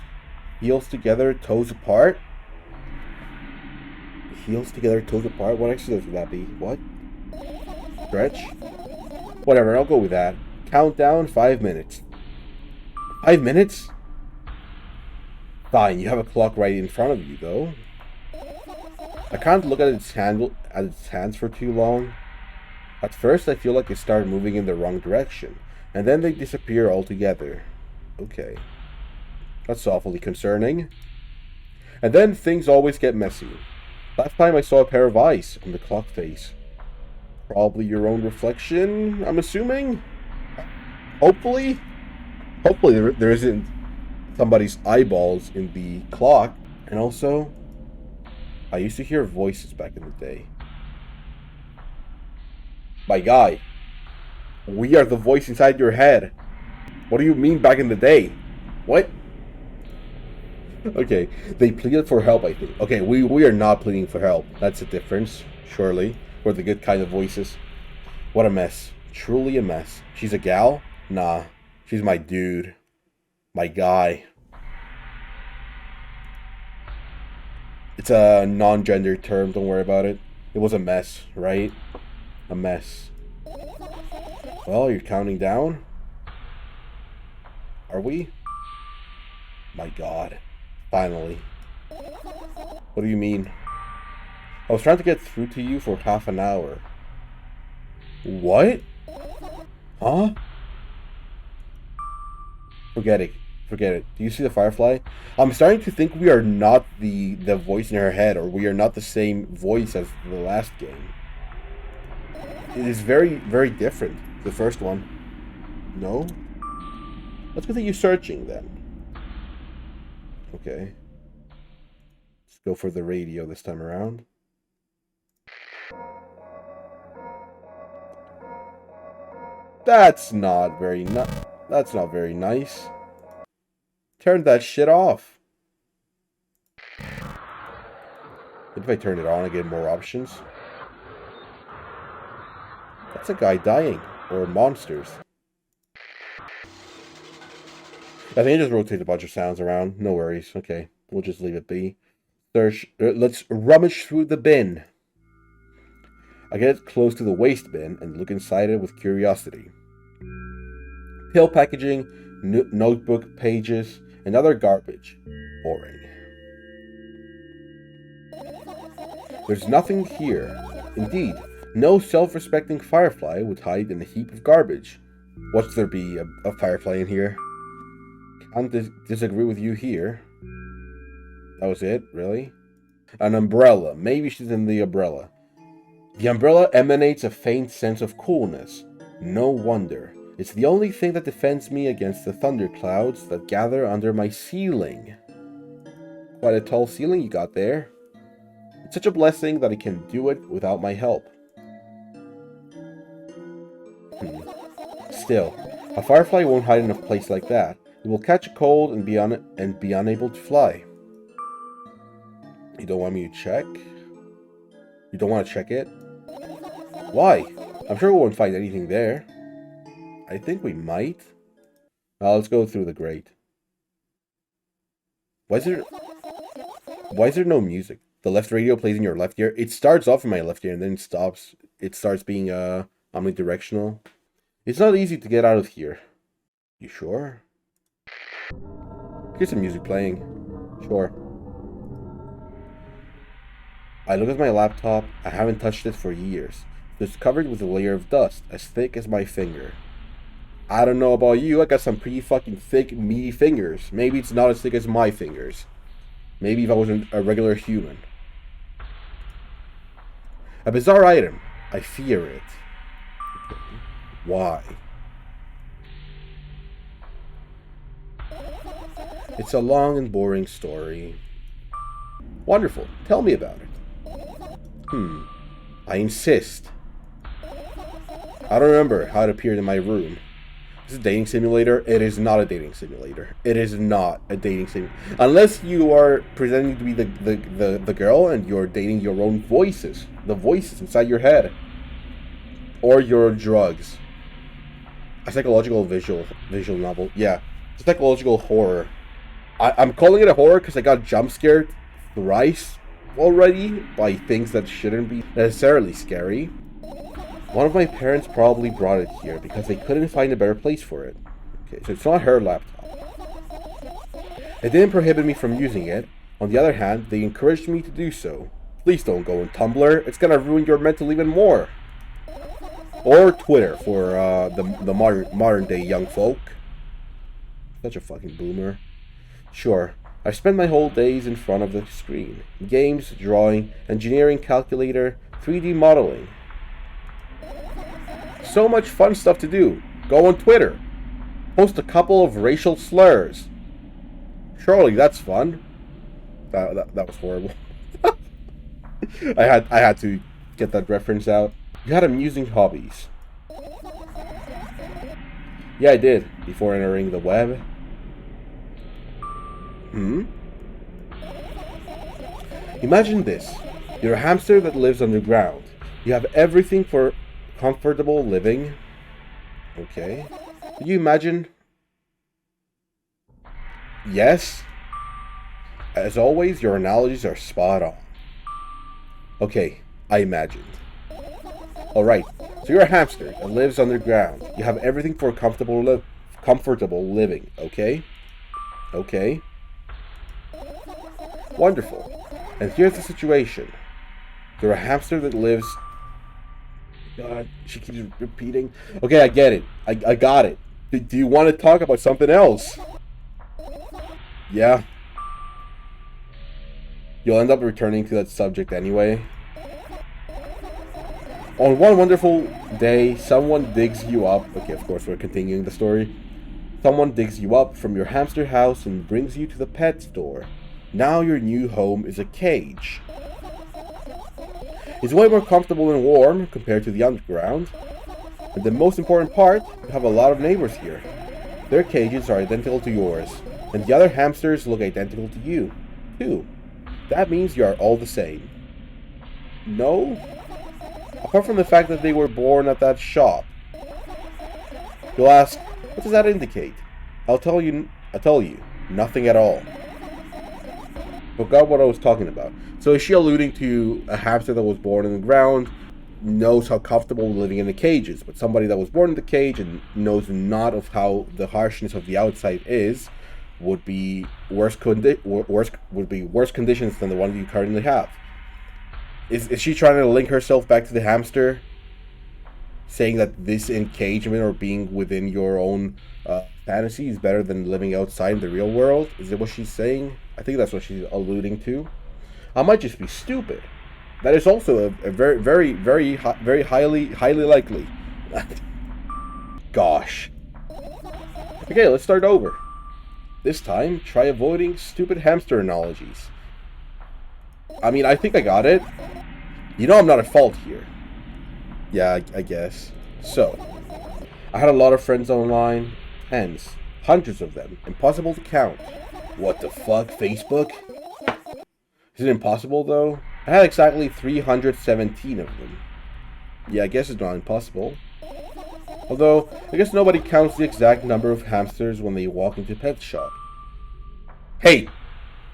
Heels together, toes apart? Heels together, toes apart? What exercise would that be? What? Stretch? Whatever, I'll go with that. Countdown, 5 minutes. 5 minutes? Fine, you have a clock right in front of you, though. I can't look at its hands for too long. At first, I feel like it started moving in the wrong direction, and then they disappear altogether. Okay. That's awfully concerning. And then things always get messy. Last time I saw a pair of eyes on the clock face. Probably your own reflection, I'm assuming? Hopefully there isn't somebody's eyeballs in the clock. And also, I used to hear voices back in the day. My guy, we are the voice inside your head. What do you mean back in the day? What? Okay, they pleaded for help, I think. Okay, we are not pleading for help. That's a difference, surely. We're the good kind of voices. What a mess. Truly a mess. She's a gal? Nah, she's my dude. My guy. It's a non-gendered term, don't worry about it. It was a mess, right? A mess. Well, you're counting down? Are we? My God. Finally. What do you mean? I was trying to get through to you for half an hour. What? Huh? Forget it. Forget it. Do you see the firefly? I'm starting to think we are not the voice in her head, or we are not the same voice as the last game. It is very, very different. The first one. No? Let's continue searching then. Okay. Let's go for the radio this time around. That's not very nice. Turn that shit off. What if I turn it on and get more options? That's a guy dying. Or monsters. I think I just rotate a bunch of sounds around. No worries. Okay. We'll just leave it be. Search. Let's rummage through the bin. I get close to the waste bin and look inside it with curiosity. Pill packaging, notebook pages, and other garbage. Boring. There's nothing here. Indeed, no self-respecting firefly would hide in a heap of garbage. What's there be a firefly in here? Can't disagree with you here. That was it? Really? An umbrella. Maybe she's in the umbrella. The umbrella emanates a faint sense of coolness. No wonder. It's the only thing that defends me against the thunderclouds that gather under my ceiling. Quite a tall ceiling you got there. It's such a blessing that I can do it without my help. Still, a firefly won't hide in a place like that. It will catch a cold and be unable to fly. You don't want me to check? You don't want to check it? Why? I'm sure we won't find anything there. I think we might. Now let's go through the grate. Why is there no music? The left radio plays in your left ear. It starts off in my left ear and then it stops. It starts being omnidirectional. It's not easy to get out of here. You sure? Here's some music playing. Sure. I look at my laptop. I haven't touched it for years. It's covered with a layer of dust as thick as my finger. I don't know about you, I got some pretty fucking thick, meaty fingers. Maybe it's not as thick as my fingers. Maybe if I wasn't a regular human. A bizarre item. I fear it. Okay. Why? It's a long and boring story. Wonderful. Tell me about it. I insist. I don't remember how it appeared in my room. Is it a dating simulator? It is not a dating simulator. It is not a dating simulator. Unless you are pretending to be the girl and you're dating your own voices. The voices inside your head. Or your drugs. A psychological visual novel. Yeah. Psychological horror. I'm calling it a horror because I got jump scared thrice already by things that shouldn't be necessarily scary. One of my parents probably brought it here because they couldn't find a better place for it. Okay, so it's not her laptop. It didn't prohibit me from using it. On the other hand, they encouraged me to do so. Please don't go on Tumblr. It's gonna ruin your mental even more. Or Twitter for the modern day young folk. Such a fucking boomer. Sure, I've spent my whole days in front of the screen. Games, drawing, engineering, calculator, 3D modeling. So much fun stuff to do. Go on Twitter. Post a couple of racial slurs. Surely that's fun. That was horrible. I had to get that reference out. You had amusing hobbies. Yeah, I did, before entering the web. Imagine this. You're a hamster that lives underground. You have everything for comfortable living. Okay. Can you imagine? Yes. As always, your analogies are spot on. Okay, I imagined. Alright, so you're a hamster that lives underground. You have everything for comfortable living, okay? Okay. Wonderful. And here's the situation. You're a hamster that lives... God, she keeps repeating. Okay, I get it. I got it. Do you want to talk about something else? Yeah. You'll end up returning to that subject anyway. On one wonderful day, someone digs you up. Okay, of course, we're continuing the story. Someone digs you up from your hamster house and brings you to the pet store. Now your new home is a cage. It's way more comfortable and warm compared to the underground. And the most important part, you have a lot of neighbors here. Their cages are identical to yours, and the other hamsters look identical to you, too. That means you are all the same. No? Apart from the fact that they were born at that shop. You'll ask, what does that indicate? I'll tell you, nothing at all. Forgot what I was talking about. So is she alluding to a hamster that was born in the ground, knows how comfortable living in the cage is, but somebody that was born in the cage and knows not of how the harshness of the outside is, would be worse conditions than the one you currently have. Is she trying to link herself back to the hamster, saying that this encagement or being within your own fantasy is better than living outside in the real world? Is it what she's saying? I think that's what she's alluding to. I might just be stupid. That is also a very highly likely. Gosh. Okay, let's start over. This time, try avoiding stupid hamster analogies. I mean, I think I got it. You know I'm not at fault here. Yeah, I guess. So, I had a lot of friends online. Tens. Hundreds of them. Impossible to count. What the fuck, Facebook? Is it impossible, though? I had exactly 317 of them. Yeah, I guess it's not impossible. Although, I guess nobody counts the exact number of hamsters when they walk into a pet shop. Hey!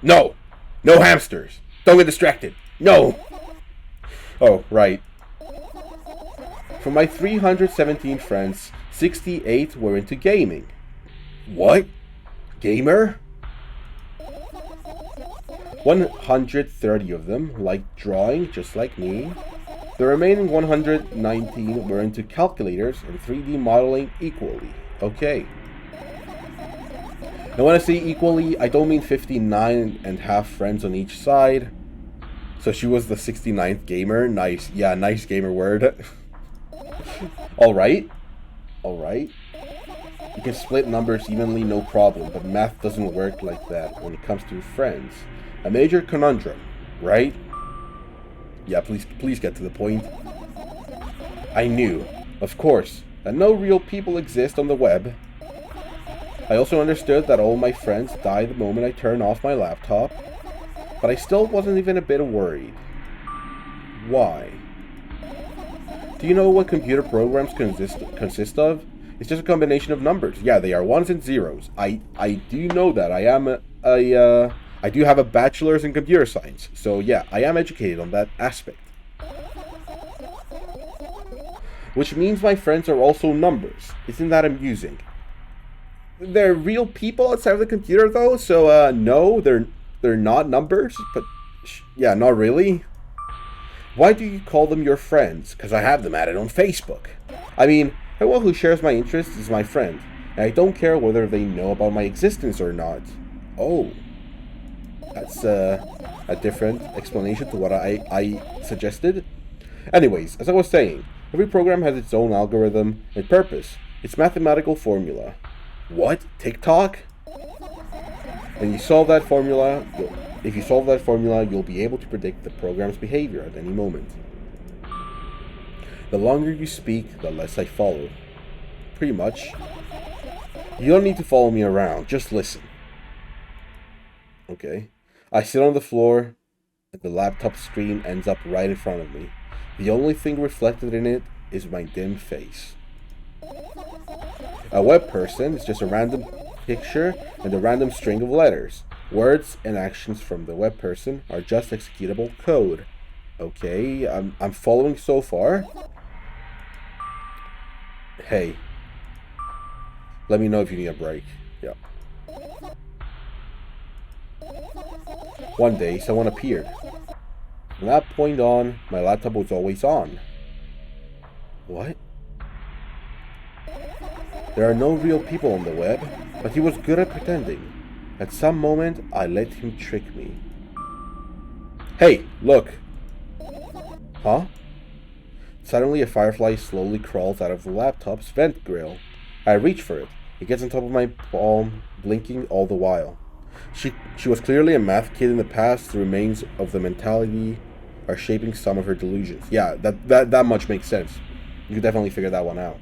No! No hamsters! Don't get distracted! No! Oh, right. From my 317 friends, 68 were into gaming. What? Gamer? 130 of them liked drawing, just like me. The remaining 119 were into calculators and 3D modeling equally. Okay. Now when I say equally, I don't mean 59 and half friends on each side. So she was the 69th gamer. Nice. Yeah, nice gamer word. Alright. Alright. You can split numbers evenly, no problem, but math doesn't work like that when it comes to friends. A major conundrum, right? Yeah, please get to the point. I knew, of course, that no real people exist on the web. I also understood that all my friends die the moment I turn off my laptop, but I still wasn't even a bit worried. Why? Do you know what computer programs consist of? It's just a combination of numbers. Yeah, they are ones and zeros. I do know that. I do have a bachelor's in computer science, so yeah, I am educated on that aspect. Which means my friends are also numbers. Isn't that amusing? They're real people outside of the computer though, so no, they're not numbers, but yeah, not really. Why do you call them your friends? Because I have them added on Facebook. I mean, everyone who shares my interests is my friend, and I don't care whether they know about my existence or not. Oh. That's a different explanation to what I suggested. Anyways, as I was saying, every program has its own algorithm and purpose. Its mathematical formula. What? TikTok? And you solve that formula. If you solve that formula, you'll be able to predict the program's behavior at any moment. The longer you speak, the less I follow. Pretty much. You don't need to follow me around. Just listen. Okay. I sit on the floor, and the laptop screen ends up right in front of me. The only thing reflected in it is my dim face. A web person is just a random picture and a random string of letters. Words and actions from the web person are just executable code. Okay, I'm following so far. Hey, let me know if you need a break. Yeah. One day, someone appeared. From that point on, my laptop was always on. What? There are no real people on the web, but he was good at pretending. At some moment, I let him trick me. Hey, look! Huh? Suddenly, a firefly slowly crawls out of the laptop's vent grill. I reach for it. It gets on top of my palm, blinking all the while. She was clearly a math kid in the past. The remains of the mentality are shaping some of her delusions. Yeah, that much makes sense. You could definitely figure that one out.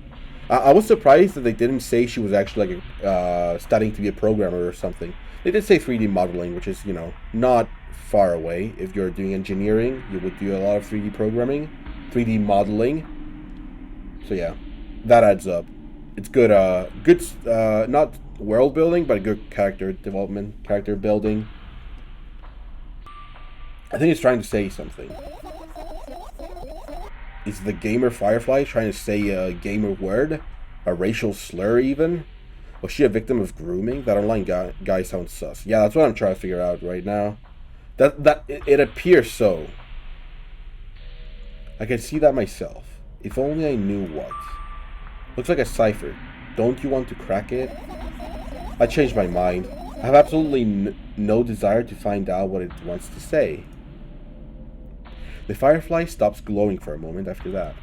I was surprised that they didn't say she was actually like studying to be a programmer or something. They did say 3D modeling, which is, not far away. If you're doing engineering, you would do a lot of 3D programming, 3D modeling. So yeah, that adds up. It's good, not world building, but good character development, character building. I think it's trying to say something. Is the gamer Firefly trying to say a gamer word? A racial slur, even? Was she a victim of grooming? That online guy sounds sus. Yeah, that's what I'm trying to figure out right now. It appears so. I can see that myself. If only I knew what. Looks like a cipher. Don't you want to crack it? I changed my mind. I have absolutely no desire to find out what it wants to say. The firefly stops glowing for a moment after that.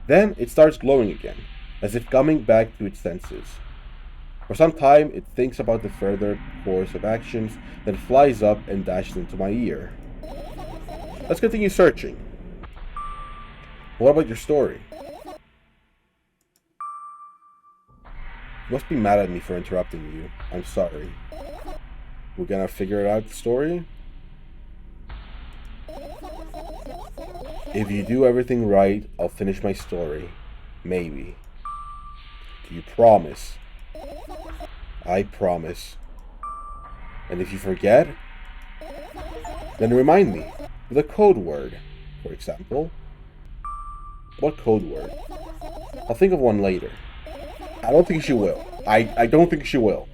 Then it starts glowing again, as if coming back to its senses. For some time, it thinks about the further course of actions, then flies up and dashes into my ear. Let's continue searching. What about your story? You must be mad at me for interrupting you. I'm sorry. We're gonna figure out the story? If you do everything right, I'll finish my story. Maybe. Do you promise? I promise. And if you forget, then remind me with a code word, for example. What code word? I'll think of one later. I don't think she will. I don't think she will.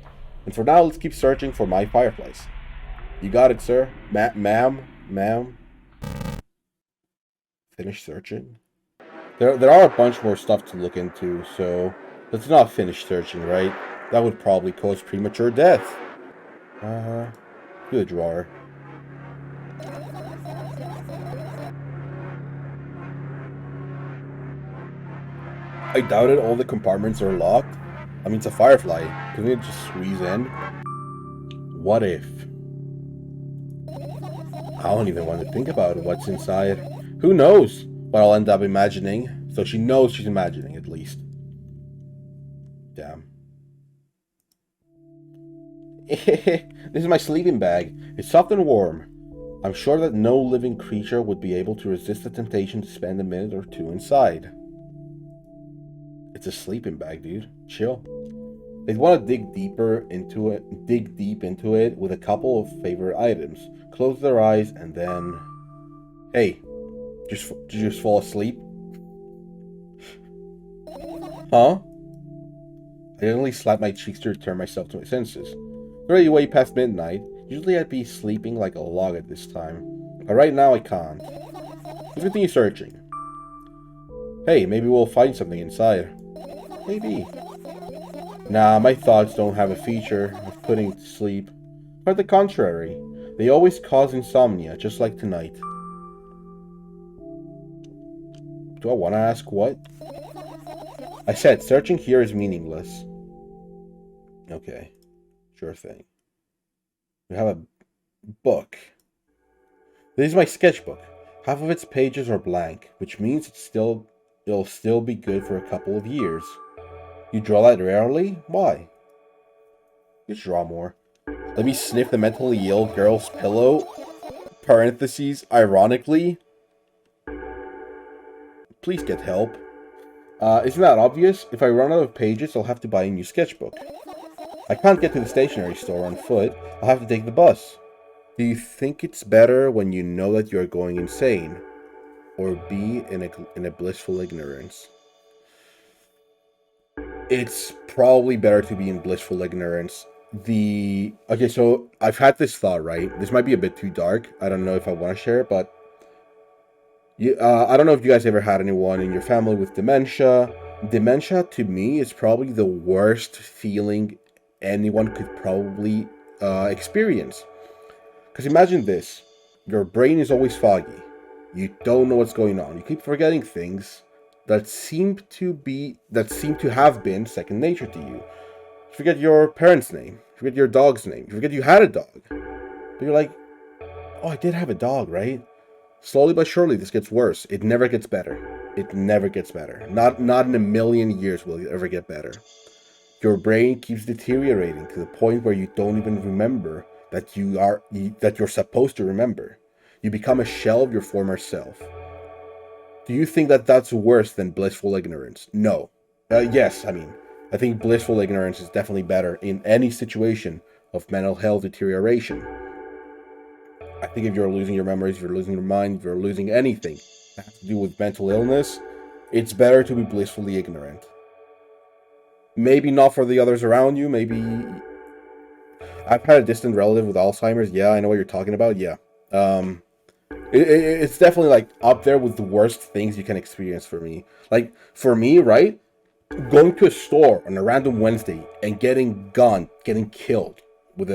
And for now, let's keep searching for my fireflies. You got it, sir. Ma'am. Finish searching. There are a bunch more stuff to look into, so let's not finish searching, right? That would probably cause premature death. To the drawer. I doubted all the compartments are locked. I mean, it's a firefly. Couldn't it just squeeze in? What if? I don't even want to think about what's inside. Who knows what I'll end up imagining? So she knows she's imagining, at least. Damn. This is my sleeping bag. It's soft and warm. I'm sure that no living creature would be able to resist the temptation to spend a minute or two inside. It's a sleeping bag, dude. Chill. They'd want to dig deep into it with a couple of favorite items. Close their eyes and then... Hey, did you just fall asleep? Huh? I only slapped my cheeks to return myself to my senses. It's already way past midnight. Usually I'd be sleeping like a log at this time. But right now I can't. Let's continue searching. Hey, maybe we'll find something inside. Maybe. Nah, my thoughts don't have a feature of putting to sleep. Quite the contrary. They always cause insomnia, just like tonight. Do I want to ask what? I said, searching here is meaningless. Okay. Sure thing. We have a book. This is my sketchbook. Half of its pages are blank, which means it'll still be good for a couple of years. You draw that rarely? Why? You draw more. Let me sniff the mentally ill girl's pillow. Parentheses, ironically. Please get help. Isn't that obvious? If I run out of pages, I'll have to buy a new sketchbook. I can't get to the stationery store on foot. I'll have to take the bus. Do you think it's better when you know that you're going insane? Or be in a blissful ignorance? It's probably better to be in blissful ignorance. Okay, so I've had this thought, right? This might be a bit too dark. I don't know if I want to share it, but... I don't know if you guys ever had anyone in your family with dementia. Dementia, to me, is probably the worst feeling anyone could probably experience. Because imagine this. Your brain is always foggy. You don't know what's going on. You keep forgetting things that seem to have been second nature to you. You forget your parents' name. You forget your dog's name. You forget you had a dog. But you're like, oh, I did have a dog, right? Slowly but surely, this gets worse. It never gets better. It never gets better. Not in a million years will it ever get better. Your brain keeps deteriorating to the point where you don't even remember that you're supposed to remember. You become a shell of your former self. Do you think that that's worse than blissful ignorance? No. Yes, I think blissful ignorance is definitely better in any situation of mental health deterioration. I think if you're losing your memories, if you're losing your mind, if you're losing anything that has to do with mental illness, it's better to be blissfully ignorant. Maybe not for the others around you, maybe... I've had a distant relative with Alzheimer's. Yeah, I know what you're talking about. Yeah. It's definitely, like, up there with the worst things you can experience for me. Like, for me, right? Going to a store on a random Wednesday and getting gunned, getting killed with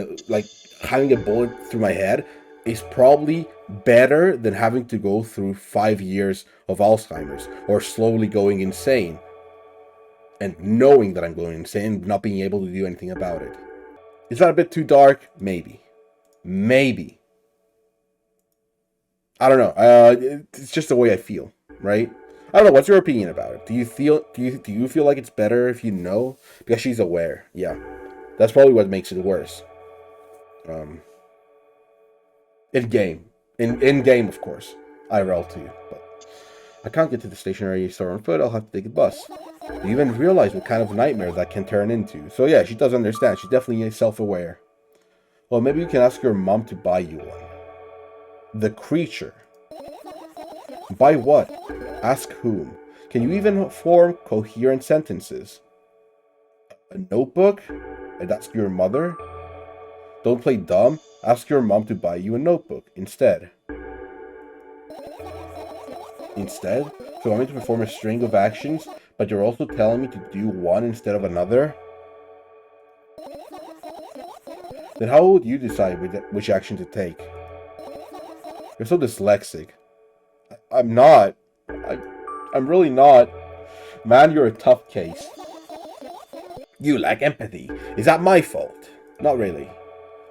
having a bullet through my head is probably better than having to go through 5 years of Alzheimer's or slowly going insane and knowing that I'm going insane and not being able to do anything about it. Is that a bit too dark? Maybe. I don't know. It's just the way I feel, right? I don't know. What's your opinion about it? Do you feel like it's better if you know? Because she's aware. Yeah, that's probably what makes it worse. In game, of course. IRL too, but I can't get to the stationery store on foot. I'll have to take a bus. Do you even realize what kind of nightmare that can turn into? So yeah, she does understand. She's definitely self-aware. Well, maybe you can ask your mom to buy you one. The creature. Buy what? Ask whom? Can you even form coherent sentences? A notebook? I'd ask your mother? Don't play dumb. Ask your mom to buy you a notebook instead. Instead? So you want me to perform a string of actions, but you're also telling me to do one instead of another? Then how would you decide which action to take? You're so dyslexic. I'm not. I'm really not. Man, you're a tough case. You lack empathy. Is that my fault? Not really.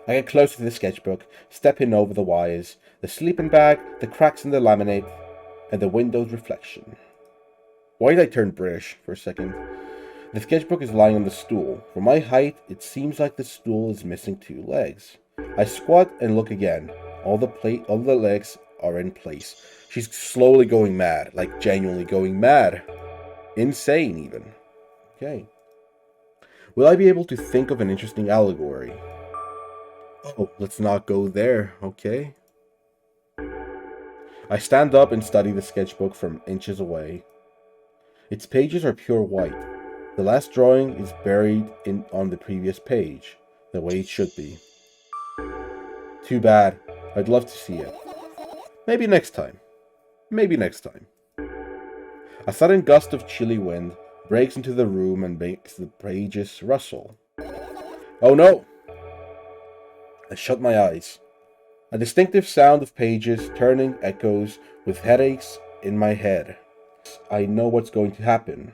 I get closer to the sketchbook, stepping over the wires, the sleeping bag, the cracks in the laminate, and the window's reflection. Why did I turn British for a second? The sketchbook is lying on the stool. For my height, it seems like the stool is missing 2 legs. I squat and look again. All the legs are in place. She's slowly going mad, like genuinely going mad. Insane, even. Okay. Will I be able to think of an interesting allegory? Oh, let's not go there, okay? I stand up and study the sketchbook from inches away. Its pages are pure white. The last drawing is buried on the previous page, the way it should be. Too bad. I'd love to see it. Maybe next time. A sudden gust of chilly wind breaks into the room and makes the pages rustle. Oh no! I shut my eyes. A distinctive sound of pages turning echoes with headaches in my head. I know what's going to happen.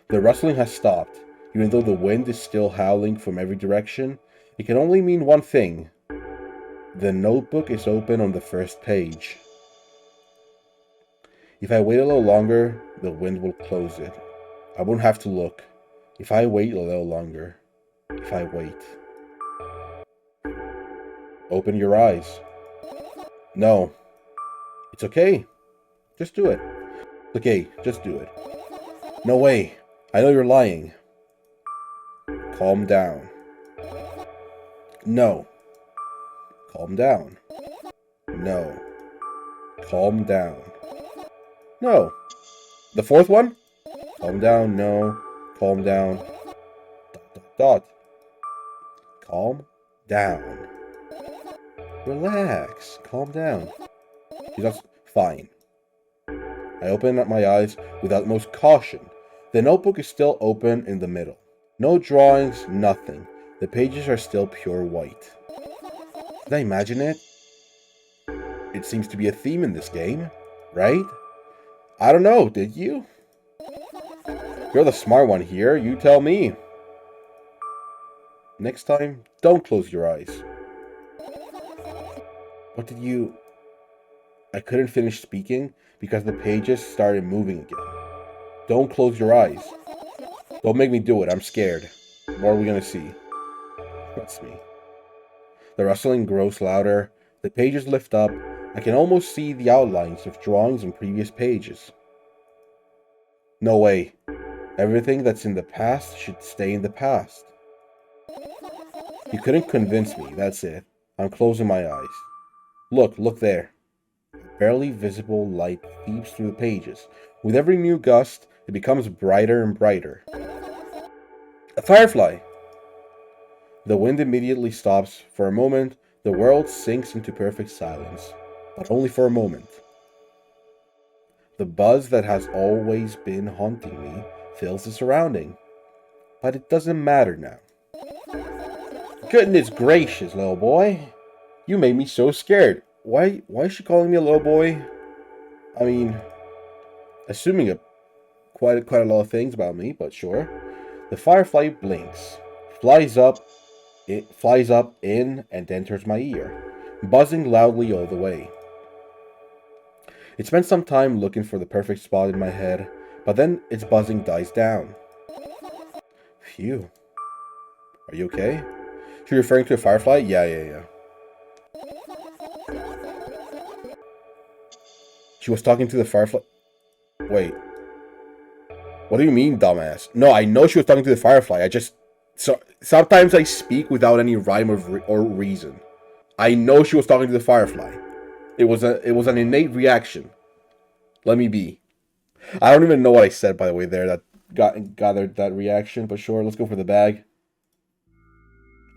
The rustling has stopped. Even though the wind is still howling from every direction, it can only mean one thing. The notebook is open on the first page. If I wait a little longer, the wind will close it. I won't have to look. If I wait a little longer. If I wait. Open your eyes. No. It's okay. Just do it. Okay, just do it. No way. I know you're lying. Calm down. No. Calm down. No. Calm down. No. The fourth one? Calm down, no. Calm down. Dot, dot, dot. Calm down. Relax. Calm down. She's just fine. I open up my eyes with utmost caution. The notebook is still open in the middle. No drawings, nothing. The pages are still pure white. Did I imagine it? It seems to be a theme in this game, right? I don't know, did you? You're the smart one here, you tell me. Next time, don't close your eyes. What did you... I couldn't finish speaking because the pages started moving again. Don't close your eyes. Don't make me do it, I'm scared. What are we gonna see? Trust me. The rustling grows louder, the pages lift up, I can almost see the outlines of drawings on previous pages. No way. Everything that's in the past should stay in the past. You couldn't convince me, that's it. I'm closing my eyes. Look there. Barely visible light seeps through the pages. With every new gust, it becomes brighter and brighter. A firefly! The wind immediately stops. For a moment, the world sinks into perfect silence. But only for a moment. The buzz that has always been haunting me fills the surrounding. But it doesn't matter now. Goodness gracious, little boy. You made me so scared. Why is she calling me a little boy? I mean, assuming quite a lot of things about me, but sure. The firefly blinks, flies up in and enters my ear, buzzing loudly all the way. It spent some time looking for the perfect spot in my head, but then its buzzing dies down. Phew. Are you okay? She referring to a firefly? Yeah. She was talking to the firefly. Wait. What do you mean, dumbass? No, I know she was talking to the firefly. Sometimes I speak without any rhyme or reason. I know she was talking to the firefly. It was an innate reaction. Let me be. I don't even know what I said, by the way, there that gathered that reaction, but sure, let's go for the bag.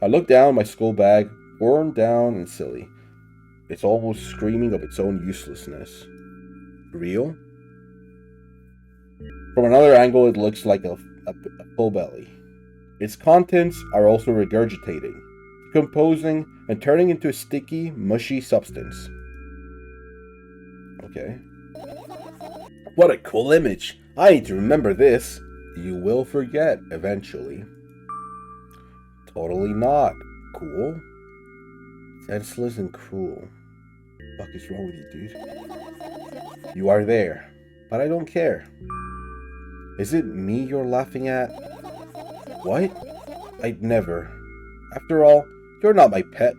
I look down my school bag, worn down and silly. It's almost screaming of its own uselessness. Real? From another angle, it looks like a full belly. Its contents are also regurgitating, decomposing, and turning into a sticky, mushy substance. Okay. What a cool image! I need to remember this. You will forget eventually. Totally not cool. Senseless and cruel. What the fuck is wrong with you, dude? You are there, but I don't care. Is it me you're laughing at? What? I'd never. After all, you're not my pet.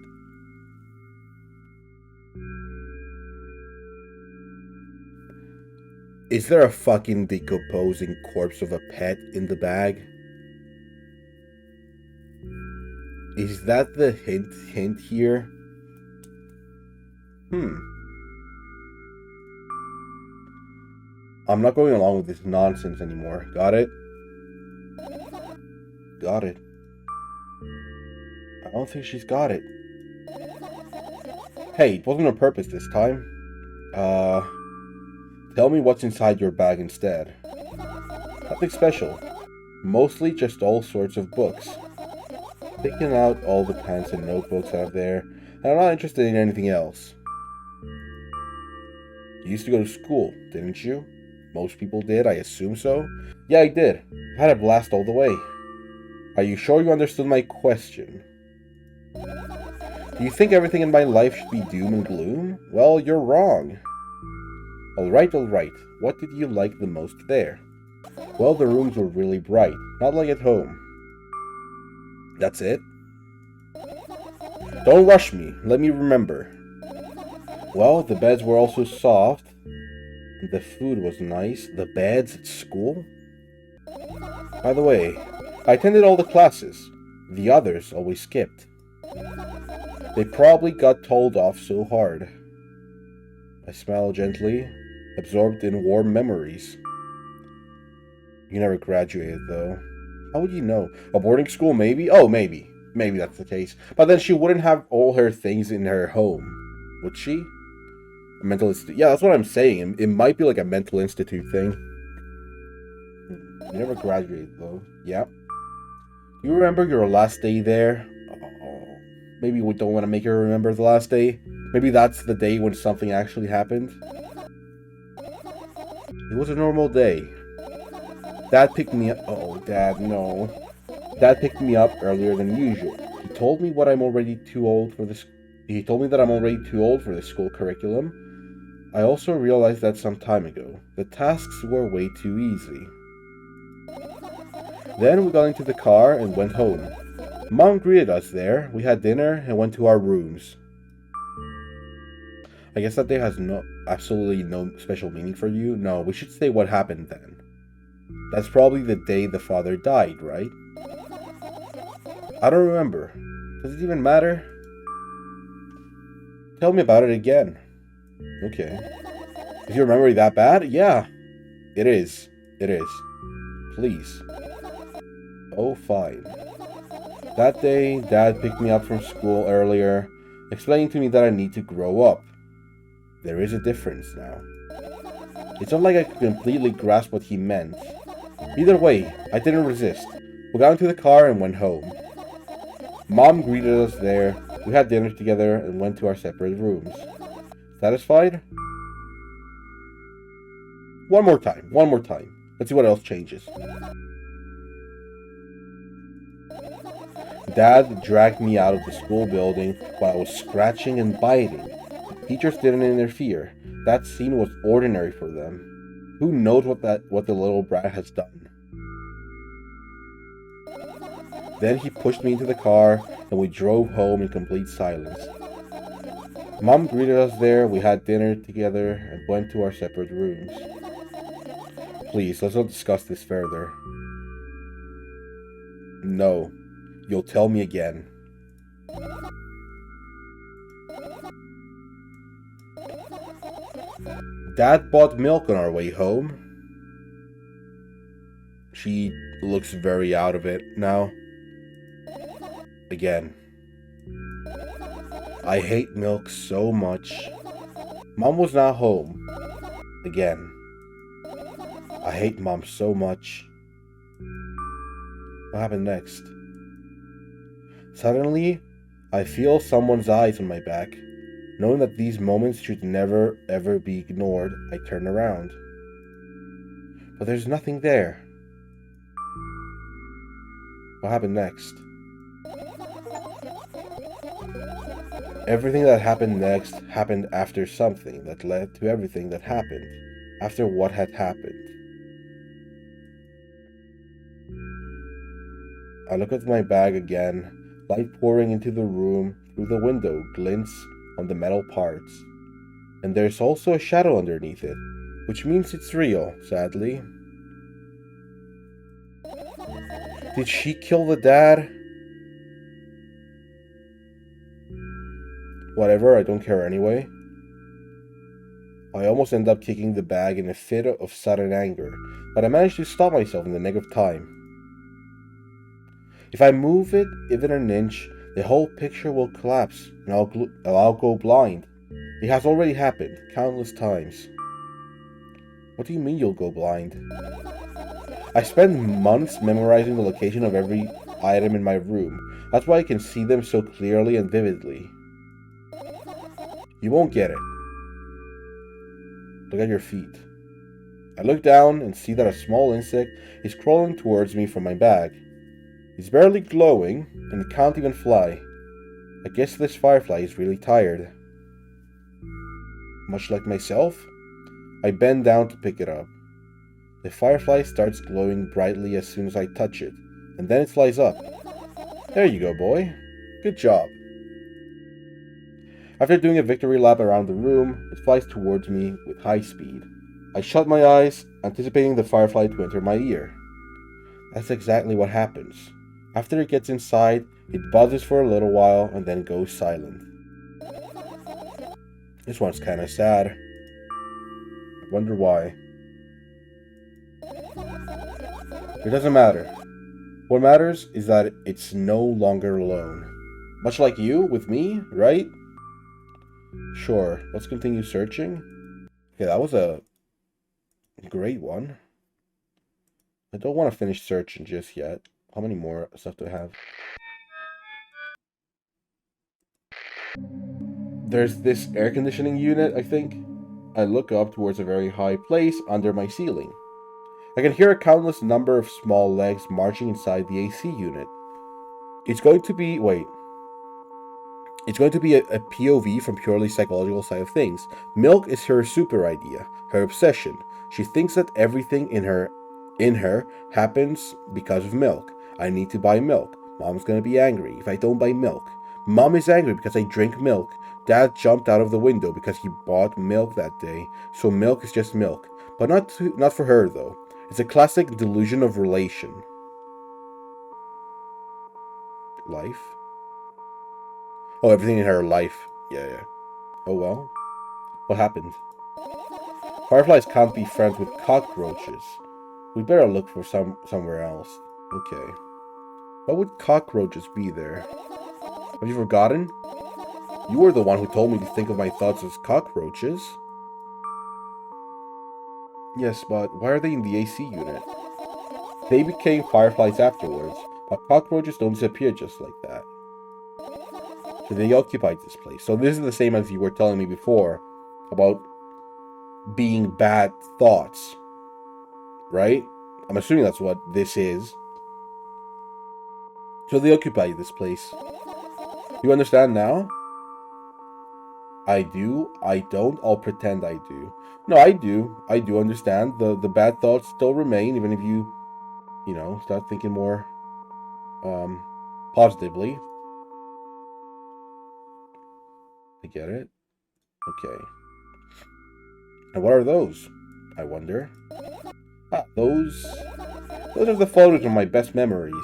Is there a fucking decomposing corpse of a pet in the bag? Is that the hint here? I'm not going along with this nonsense anymore. Got it? Got it. I don't think she's got it. Hey, it wasn't on purpose this time. Tell me what's inside your bag instead. Nothing special. Mostly just all sorts of books. Picking out all the pens and notebooks out there, and I'm not interested in anything else. You used to go to school, didn't you? Most people did, I assume so. Yeah, I did. I had a blast all the way. Are you sure you understood my question? Do you think everything in my life should be doom and gloom? Well, you're wrong. Alright. What did you like the most there? Well, the rooms were really bright, not like at home. That's it? Don't rush me, let me remember. Well, the beds were also soft. The food was nice. The beds at school? By the way, I attended all the classes. The others always skipped. They probably got told off so hard. I smiled gently, absorbed in warm memories. You never graduated, though. How would you know? A boarding school, maybe? Oh, maybe. Maybe that's the case. But then she wouldn't have all her things in her home. Would she? A mental institute. Yeah, that's what I'm saying. It might be like a mental institute thing. You never graduated, though. Yeah. You remember your last day there? Oh, maybe we don't want to make her remember the last day. Maybe that's the day when something actually happened. It was a normal day. Dad picked me up. Oh, Dad, no. Dad picked me up earlier than usual. He told me what I'm already too old for this. He told me that I'm already too old for the school curriculum. I also realized that some time ago. The tasks were way too easy. Then we got into the car and went home. Mom greeted us there. We had dinner and went to our rooms. I guess that day has absolutely no special meaning for you. No, we should say what happened then. That's probably the day the father died, right? I don't remember. Does it even matter? Tell me about it again. Okay. Is your memory that bad? Yeah. It is. It is. Please. Oh, fine. That day, Dad picked me up from school earlier, explaining to me that I need to grow up. There is a difference now. It's not like I could completely grasp what he meant. Either way, I didn't resist. We got into the car and went home. Mom greeted us there, we had dinner together and went to our separate rooms. Satisfied? One more time. Let's see what else changes. Dad dragged me out of the school building while I was scratching and biting. Teachers didn't interfere. That scene was ordinary for them. Who knows what the little brat has done? Then he pushed me into the car, and we drove home in complete silence. Mom greeted us there, we had dinner together, and went to our separate rooms. Please, let's not discuss this further. No, you'll tell me again. Dad bought milk on our way home. She looks very out of it now. Again. I hate milk so much. Mom was not home. Again. I hate Mom so much. What happened next? Suddenly, I feel someone's eyes on my back. Knowing that these moments should never ever be ignored, I turn around. But there's nothing there. What happened next? Everything that happened next happened after something that led to everything that happened, after what had happened. I look at my bag again, light pouring into the room through the window glints on the metal parts. And there's also a shadow underneath it, which means it's real, sadly. Did she kill the dad? Whatever, I don't care anyway. I almost end up kicking the bag in a fit of sudden anger, but I managed to stop myself in the nick of time. If I move it even an inch, the whole picture will collapse, and I'll go blind. It has already happened, countless times. What do you mean you'll go blind? I spend months memorizing the location of every item in my room. That's why I can see them so clearly and vividly. You won't get it. Look at your feet. I look down and see that a small insect is crawling towards me from my bag. It's barely glowing, and it can't even fly. I guess this firefly is really tired. Much like myself, I bend down to pick it up. The firefly starts glowing brightly as soon as I touch it, and then it flies up. There you go, boy. Good job. After doing a victory lap around the room, it flies towards me with high speed. I shut my eyes, anticipating the firefly to enter my ear. That's exactly what happens. After it gets inside, it buzzes for a little while and then goes silent. This one's kinda sad. I wonder why. It doesn't matter. What matters is that it's no longer alone. Much like you, with me, right? Sure, let's continue searching. Okay, that was a great one. I don't want to finish searching just yet. How many more stuff do I have? There's this air conditioning unit, I think. I look up towards a very high place under my ceiling. I can hear a countless number of small legs marching inside the AC unit. It's going to be, wait, it's going to be a POV from purely psychological side of things. Milk is her super idea, her obsession. She thinks that everything in her happens because of milk. I need to buy milk. Mom's gonna be angry if I don't buy milk. Mom is angry because I drink milk. Dad jumped out of the window because he bought milk that day. So milk is just milk. But not for her though. It's a classic delusion of relation. Life? Oh, everything in her life. Yeah. Oh well. What happened? Fireflies can't be friends with cockroaches. We better look for somewhere else. Okay. What would cockroaches be there? Have you forgotten? You were the one who told me to think of my thoughts as cockroaches. Yes, but why are they in the AC unit? They became fireflies afterwards, but cockroaches don't disappear just like that. So they occupied this place. So this is the same as you were telling me before about being bad thoughts, right? I'm assuming that's what this is. So they occupy this place. You understand now? I do. I don't. I'll pretend I do. No, I do. I do understand. The bad thoughts still remain, even if you start thinking more positively. I get it. Okay. And what are those? I wonder. Ah, those are the photos of my best memories.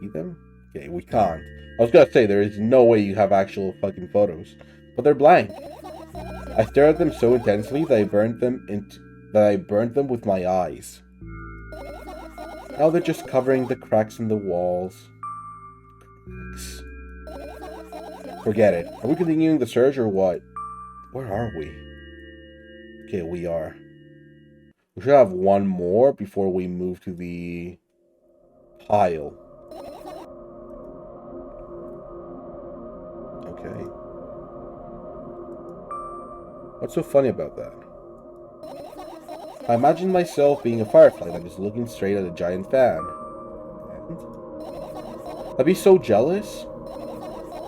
See them? Okay, we can't. I was gonna say there is no way you have actual fucking photos, but they're blank. I stared at them so intensely that I burned them with my eyes. Now they're just covering the cracks in the walls. Cracks. Forget it. Are we continuing the search or what? Where are we? Okay, we are. We should have one more before we move to the pile. Okay. What's so funny about that? I imagine myself being a firefly that is looking straight at a giant fan. And I'd be so jealous.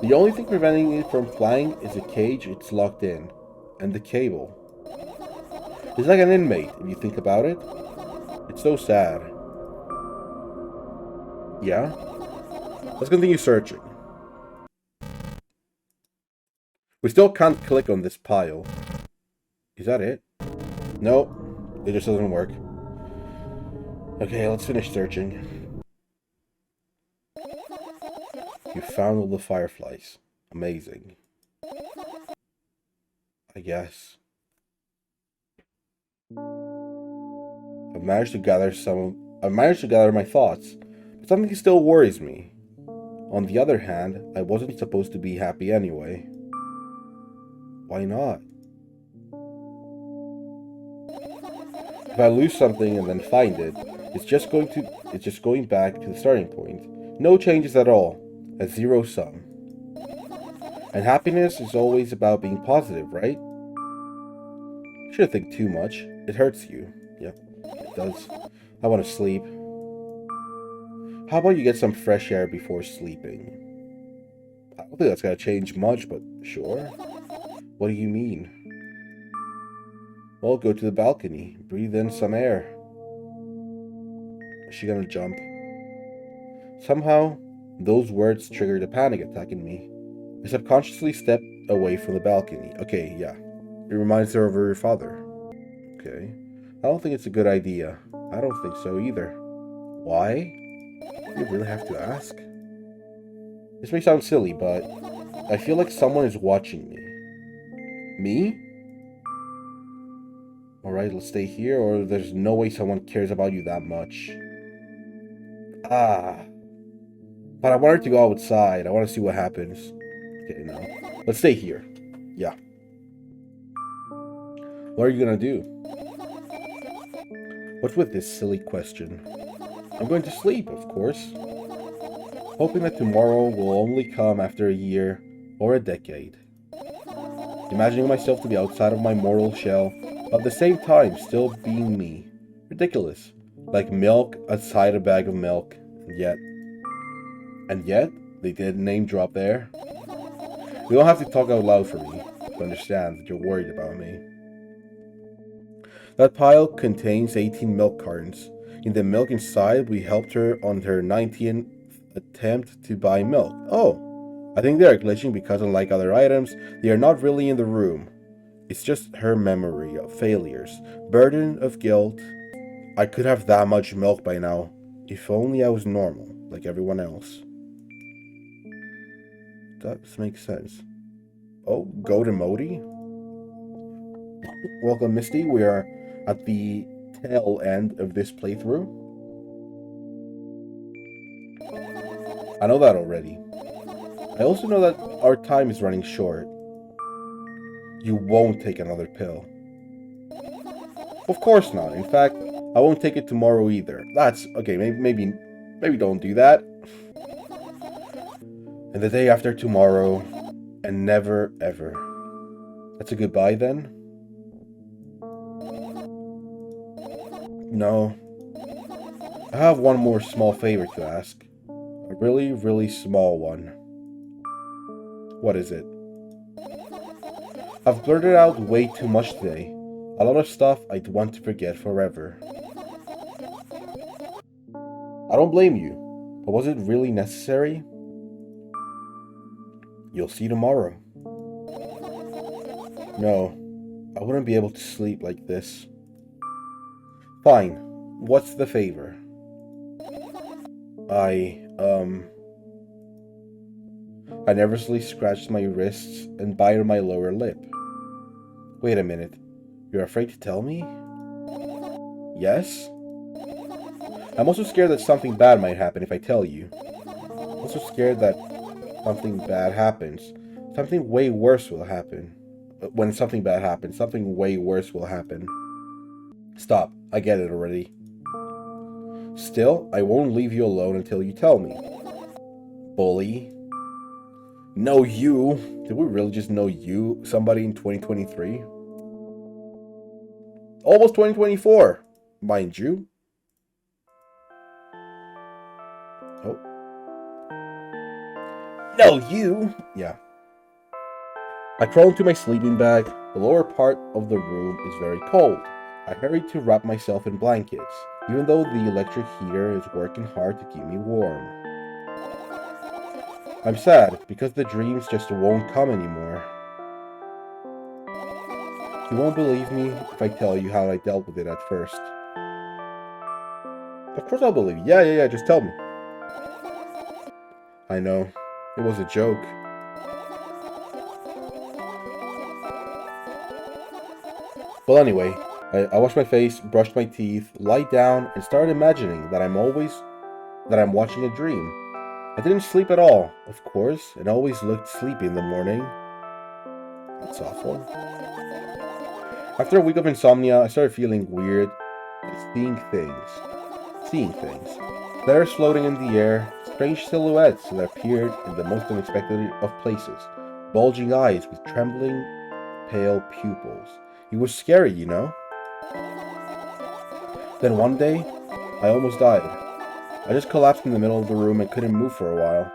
The only thing preventing it from flying is a cage it's locked in, and the cable. It's like an inmate, if you think about it. It's so sad. Yeah? Let's continue searching. We still can't click on this pile. Is that it? Nope. It just doesn't work. Okay, let's finish searching. You found all the fireflies. Amazing. I guess. I've managed to gather my thoughts, but something still worries me. On the other hand, I wasn't supposed to be happy anyway. Why not? If I lose something and then find it, it's just going back to the starting point. No changes at all. A zero sum. And happiness is always about being positive, right? Shouldn't think too much. It hurts you. Yep, it does. I want to sleep. How about you get some fresh air before sleeping? I don't think that's gonna change much, but sure. What do you mean? Well, go to the balcony. Breathe in some air. Is she gonna jump? Somehow, those words triggered a panic attack in me. I subconsciously stepped away from the balcony. Okay, yeah. It reminds her of her father. Okay. I don't think it's a good idea. I don't think so either. Why? You really have to ask? This may sound silly, but I feel like someone is watching me. Me? Alright, let's stay here, or there's no way someone cares about you that much. Ah. But I want her to go outside. I want to see what happens. Okay, no. Let's stay here. Yeah. What are you gonna do? What's with this silly question? I'm going to sleep, of course, hoping that tomorrow will only come after a year or a decade. Imagining myself to be outside of my mortal shell, but at the same time still being me. Ridiculous. Like milk outside a bag of milk. And yet, they did name drop there. You don't have to talk out loud for me to understand that you're worried about me. That pile contains 18 milk cartons. In the milk inside, we helped her on her 19th attempt to buy milk. Oh, I think they are glitching because unlike other items, they are not really in the room. It's just her memory of failures, burden of guilt. I could have that much milk by now, if only I was normal, like everyone else. That makes sense. Oh, go to Modi? Welcome, Misty. We are at the tail end of this playthrough. I know that already. I also know that our time is running short. You won't take another pill. Of course not. In fact, I won't take it tomorrow either. That's okay. Maybe don't do that. And the day after tomorrow, and never ever. That's a goodbye then? No. I have one more small favor to ask. A really, really small one. What is it? I've blurted out way too much today. A lot of stuff I'd want to forget forever. I don't blame you, but was it really necessary? You'll see tomorrow. No, I wouldn't be able to sleep like this. Fine, what's the favor? I nervously scratched my wrists and bit my lower lip. Wait a minute, you're afraid to tell me? Yes? I'm also scared that something bad might happen if I tell you. I'm also scared that something bad happens. Something way worse will happen. When something bad happens, something way worse will happen. Stop, I get it already. Still, I won't leave you alone until you tell me. Bully. Know you? Did we really just know you? Somebody in 2023? Almost 2024, mind you. Oh. No, you! Yeah. I crawl into my sleeping bag. The lower part of the room is very cold. I hurry to wrap myself in blankets, even though the electric heater is working hard to keep me warm. I'm sad because the dreams just won't come anymore. You won't believe me if I tell you how I dealt with it at first. Of course I'll believe you. Yeah, just tell me. I know. It was a joke. Well, anyway, I washed my face, brushed my teeth, lied down, and started imagining that I'm watching a dream. I didn't sleep at all, of course, and always looked sleepy in the morning. That's awful. After a week of insomnia, I started feeling weird and seeing things. Letters floating in the air, strange silhouettes that appeared in the most unexpected of places, bulging eyes with trembling, pale pupils. It was scary, you know? Then one day, I almost died. I just collapsed in the middle of the room and couldn't move for a while.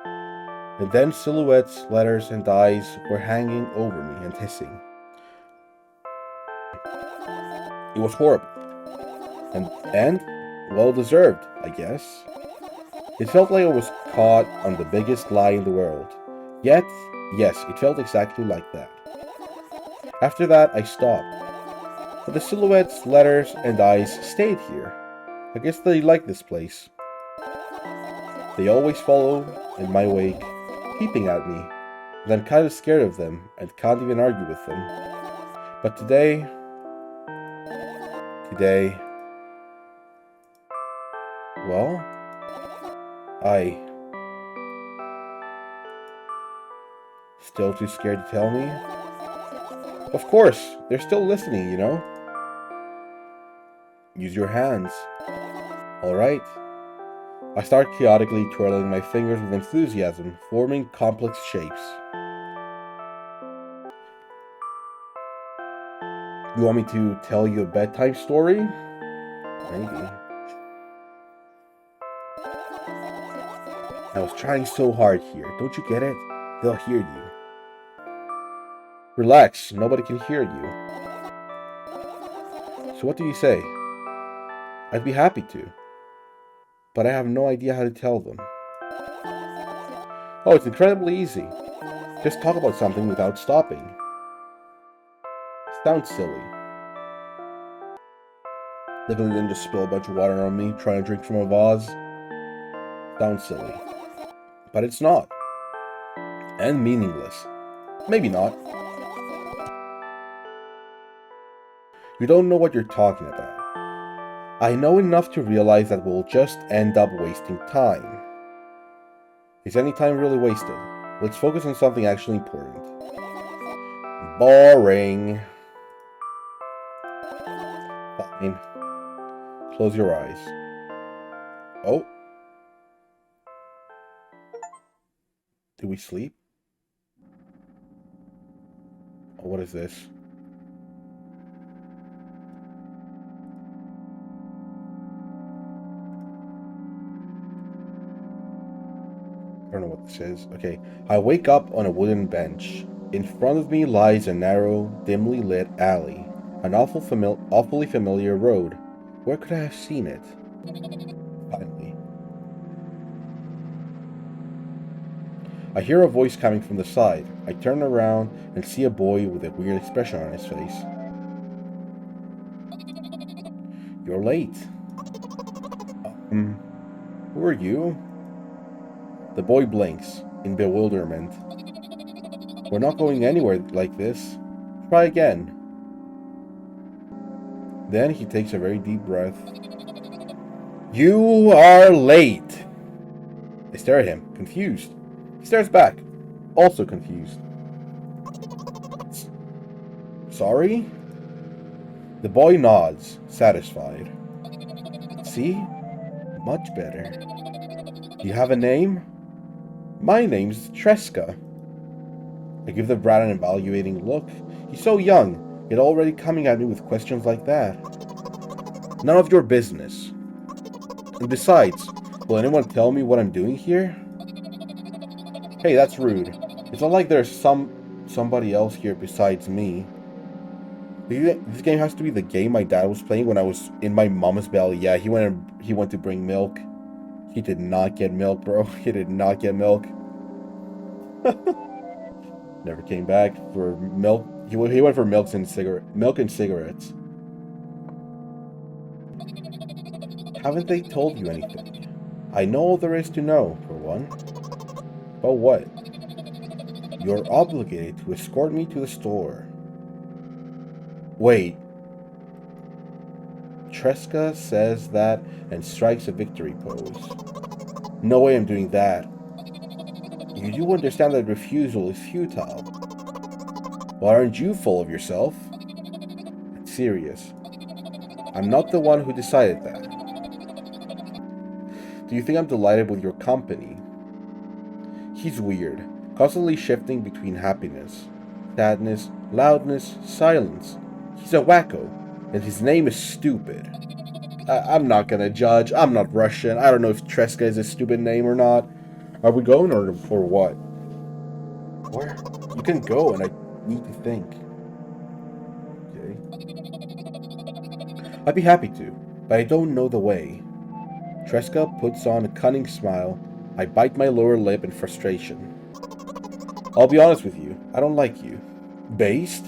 And then silhouettes, letters, and eyes were hanging over me and hissing. It was horrible. And well deserved, I guess. It felt like I was caught on the biggest lie in the world. Yet, yes, it felt exactly like that. After that, I stopped. But the silhouettes, letters, and eyes stayed here. I guess they like this place. They always follow in my wake, peeping at me, and I'm kind of scared of them and can't even argue with them. But today, well, still too scared to tell me? Of course, they're still listening, you know? Use your hands. Alright. I start chaotically twirling my fingers with enthusiasm, forming complex shapes. You want me to tell you a bedtime story? Maybe. I was trying so hard here. Don't you get it? They'll hear you. Relax, nobody can hear you. So what do you say? I'd be happy to, but I have no idea how to tell them. Oh, it's incredibly easy. Just talk about something without stopping. Sounds silly. Literally didn't just spill a bunch of water on me trying to drink from a vase. Sounds silly. But it's not. And meaningless. Maybe not. You don't know what you're talking about. I know enough to realize that we'll just end up wasting time. Is any time really wasted? Let's focus on something actually important. Boring. Fine. Close your eyes. Oh. Did we sleep? Oh, what is this? I don't know what this is. Okay. I wake up on a wooden bench. In front of me lies a narrow, dimly lit alley. An awfully familiar road. Where could I have seen it? Finally. I hear a voice coming from the side. I turn around and see a boy with a weird expression on his face. You're late. Who are you? The boy blinks, in bewilderment. We're not going anywhere like this. Try again. Then he takes a very deep breath. You are late! I stare at him, confused. He stares back, also confused. Sorry? The boy nods, satisfied. See? Much better. You have a name? My name's Tresca. I give the brat an evaluating look. He's so young, yet already coming at me with questions like that. None of your business. And besides, will anyone tell me what I'm doing here? Hey, that's rude. It's not like there's somebody else here besides me. This game has to be the game my dad was playing when I was in my mama's belly. Yeah, he went to bring milk. He did not get milk, bro. He did not get milk. Never came back for milk. He went for milk and cigarettes. Haven't they told you anything? I know all there is to know, for one. But what? You're obligated to escort me to the store. Wait. Tresca says that and strikes a victory pose. No way I'm doing that. You do understand that refusal is futile. Well, aren't you full of yourself? It's serious. I'm not the one who decided that. Do you think I'm delighted with your company? He's weird, constantly shifting between happiness, sadness, loudness, silence. He's a wacko, and his name is stupid. I'm not gonna judge. I'm not Russian. I don't know if Tresca is a stupid name or not. Are we going or what? Where? You can go, and I need to think. Okay. I'd be happy to, but I don't know the way. Tresca puts on a cunning smile. I bite my lower lip in frustration. I'll be honest with you. I don't like you. Based?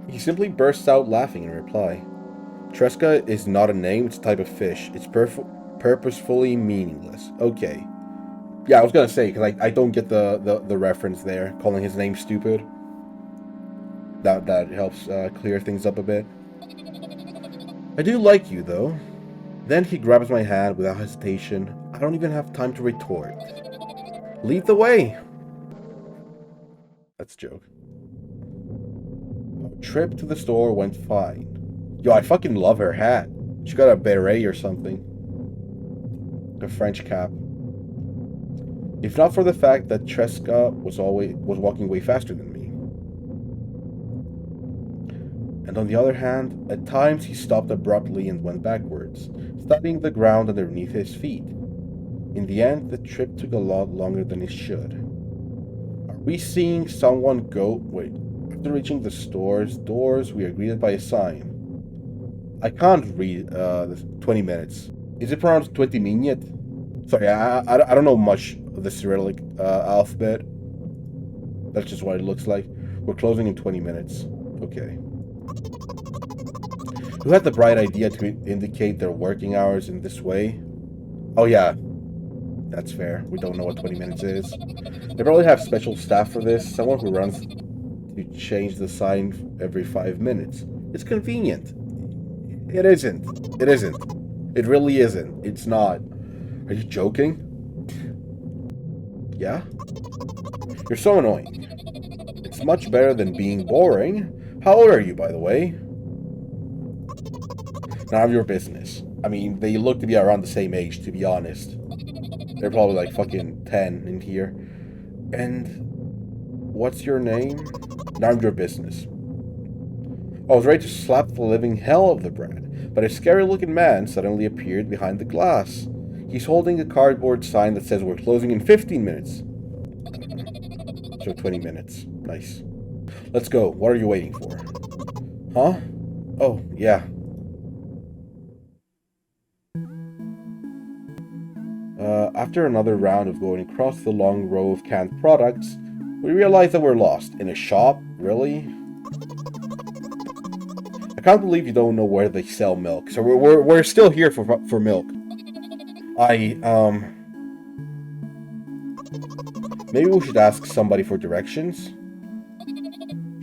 He simply bursts out laughing in reply. Tresca is not a name, it's a type of fish. It's purposefully meaningless. Okay. Yeah, I was gonna say, because I don't get the reference there, calling his name stupid. That helps clear things up a bit. I do like you, though. Then he grabs my hand without hesitation. I don't even have time to retort. Lead the way! That's a joke. Our trip to the store went fine. Yo, I fucking love her hat. She got a beret or something. A French cap. If not for the fact that Treska was walking way faster than me. And on the other hand, at times he stopped abruptly and went backwards, studying the ground underneath his feet. In the end, the trip took a lot longer than it should. Are we seeing someone go? Wait. After reaching the store's doors, we are greeted by a sign. I can't read 20 minutes. Is it pronounced 20 minutes? Sorry, I don't know much of the Cyrillic alphabet. That's just what it looks like. We're closing in 20 minutes. Okay. Who had the bright idea to indicate their working hours in this way? Oh yeah, that's fair. We don't know what 20 minutes is. They probably have special staff for this. Someone who runs to change the sign every 5 minutes. It's convenient. It isn't. It isn't. It really isn't. It's not. Are you joking? Yeah? You're so annoying. It's much better than being boring. How old are you, by the way? None of your business. I mean, they look to be around the same age, to be honest. They're probably like fucking 10 in here. And what's your name? None of your business. I was ready to slap the living hell out of the brat, but a scary-looking man suddenly appeared behind the glass. He's holding a cardboard sign that says we're closing in 15 minutes. So 20 minutes. Nice. Let's go. What are you waiting for? Huh? Oh, yeah. After another round of going across the long row of canned products, we realize that we're lost. In a shop? Really? I can't believe you don't know where they sell milk. So we're still here for milk. Maybe we should ask somebody for directions?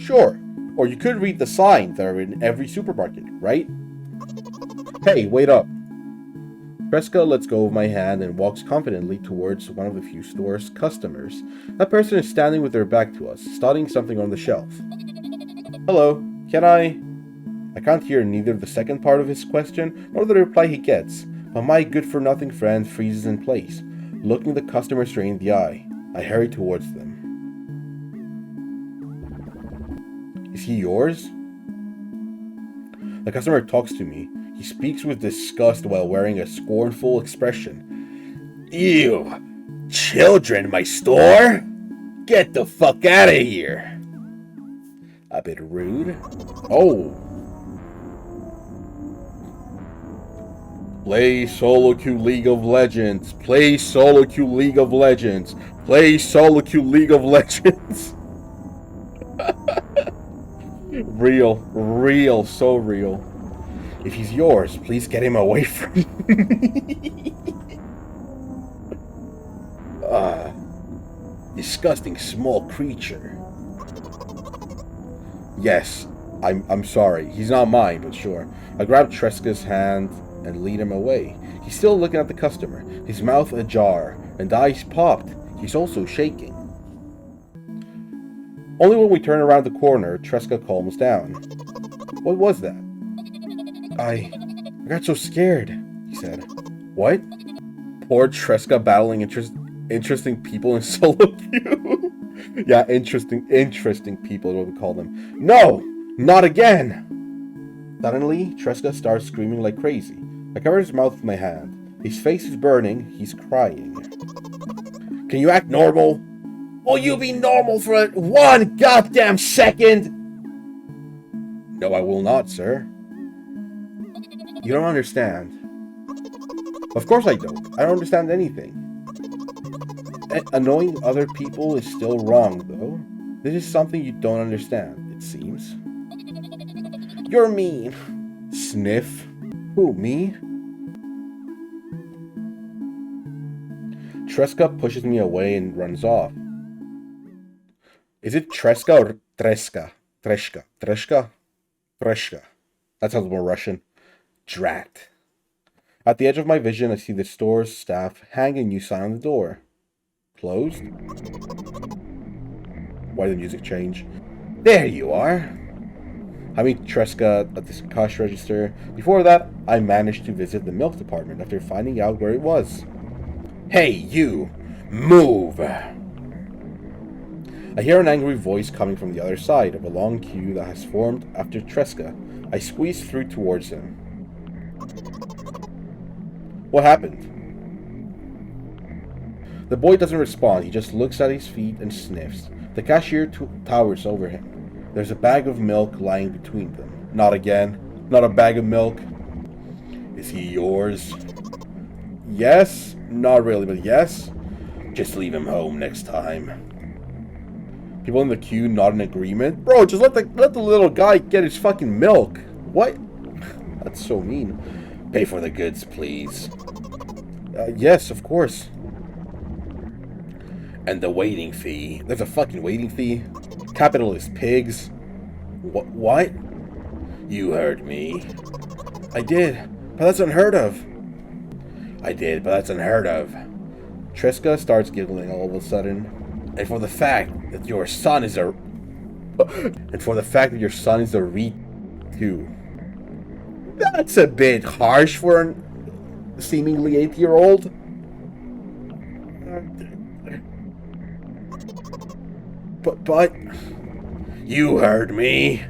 Sure. Or you could read the signs that are in every supermarket, right? Hey, wait up. Treska lets go of my hand and walks confidently towards one of the few store's customers. That person is standing with their back to us, studying something on the shelf. Hello, can I can't hear neither the second part of his question nor the reply he gets, but my good-for-nothing friend freezes in place, looking the customer straight in the eye. I hurry towards them. Is he yours? The customer talks to me. He speaks with disgust while wearing a scornful expression. Ew! Children in my store? Get the fuck out of here! A bit rude. Oh. Play solo queue League of Legends. Play solo queue League of Legends. Play solo queue League of Legends. Real, so real. If he's yours, please get him away from me. Disgusting small creature. Yes, I'm sorry. He's not mine, but sure. I grabbed Treska's hand and lead him away. He's still looking at the customer, his mouth ajar, and eyes popped. He's also shaking. Only when we turn around the corner, Treska calms down. What was that? I got so scared, he said. What? Poor Treska battling interesting people in solo queue. Yeah, interesting people is what we call them. No! Not again! Suddenly, Treska starts screaming like crazy. I cover his mouth with my hand. His face is burning. He's crying. Can you act normal? Will you be normal for one goddamn second? No, I will not, sir. You don't understand. Of course I don't. I don't understand anything. Annoying other people is still wrong, though. This is something you don't understand, it seems. You're mean. Sniff. Who, me? Treska pushes me away and runs off. Is it Treska or Treska? Treshka. Treshka? Treshka. That sounds more Russian. Drat. At the edge of my vision, I see the store's staff hang a new sign on the door. Closed? Why did the music change? There you are! I meet Treska at the cash register. Before that, I managed to visit the milk department after finding out where it was. Hey, you! Move! I hear an angry voice coming from the other side of a long queue that has formed after Tresca. I squeeze through towards him. What happened? The boy doesn't respond. He just looks at his feet and sniffs. The cashier towers over him. There's a bag of milk lying between them. Not again. Not a bag of milk. Is he yours? Yes. Not really, but yes. Just leave him home next time. People in the queue nod in agreement. Bro, just let the little guy get his fucking milk. What? That's so mean. Pay for the goods, please. Yes, of course. And the waiting fee. There's a fucking waiting fee. Capitalist pigs. What? You heard me. I did, but that's unheard of. I did, but that's unheard of. Tresca starts giggling all of a sudden. And for the fact that your son is a... reet too. That's a bit harsh for a seemingly 8-year-old. But... You heard me.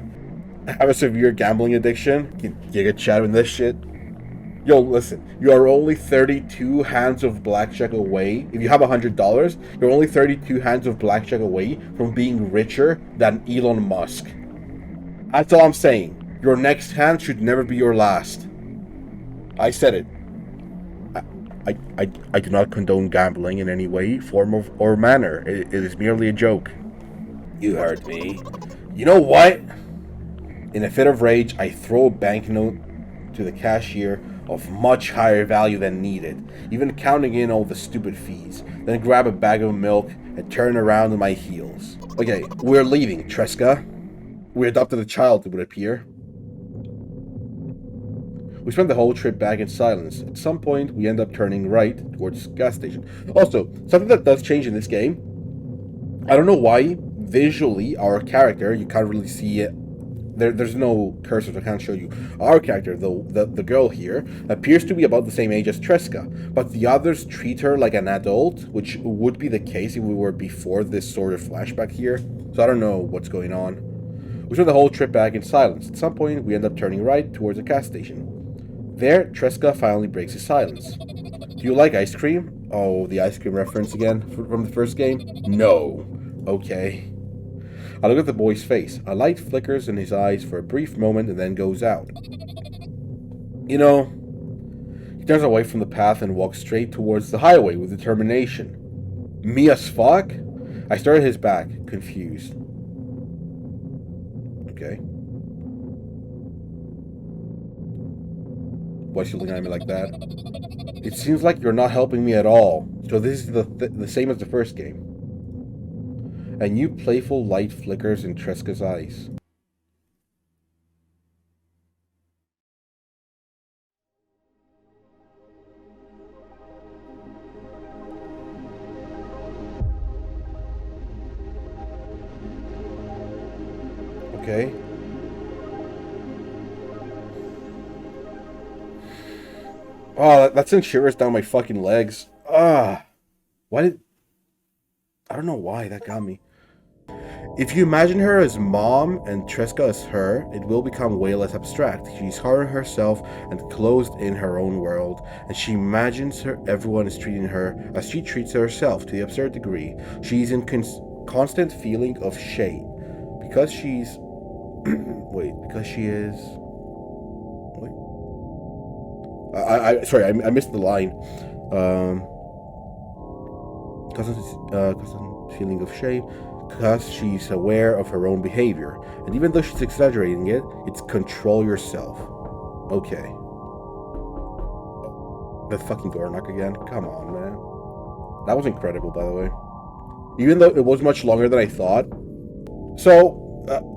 I have a severe gambling addiction. You get chatting this shit. Yo, listen, you are only 32 hands of blackjack away. If you have $100, you're only 32 hands of blackjack away from being richer than Elon Musk. That's all I'm saying. Your next hand should never be your last. I said it. I do not condone gambling in any way, form, or manner. It is merely a joke. You heard me. You know what? In a fit of rage, I throw a banknote to the cashier of much higher value than needed, even counting in all the stupid fees, then grab a bag of milk and turn around on my heels. Okay, we're leaving, Tresca. We adopted a child, it would appear. We spent the whole trip back in silence. At some point, we end up turning right towards the gas station. Also, something that does change in this game, I don't know why, visually, our character, you can't really see it. There's no cursor, so I can't show you. Our character, the girl here, appears to be about the same age as Tresca, but the others treat her like an adult, which would be the case if we were before this sort of flashback here. So I don't know what's going on. We spent the whole trip back in silence. At some point, we end up turning right towards a gas station. There, Tresca finally breaks his silence. Do you like ice cream? Oh, the ice cream reference again from the first game? No. Okay. I look at the boy's face. A light flickers in his eyes for a brief moment and then goes out. You know, he turns away from the path and walks straight towards the highway with determination. Me as fuck? I stare at his back, confused. Okay. Why is she looking at me like that? It seems like you're not helping me at all. So this is the same as the first game. A new playful light flickers in Tresca's eyes. Okay. Oh, that sends shivers down my fucking legs. Why did... I don't know why that got me. If you imagine her as mom and Tresca as her, it will become way less abstract. She's hard on herself and closed in her own world, and she imagines everyone is treating her as she treats herself to the absurd degree. She's in constant feeling of shame because she's because she is... Sorry, I missed the line. Constant feeling of shame because she's aware of her own behavior. And even though she's exaggerating it, it's control yourself. Okay. The fucking door knock again. Come on, man. That was incredible, by the way. Even though it was much longer than I thought. So,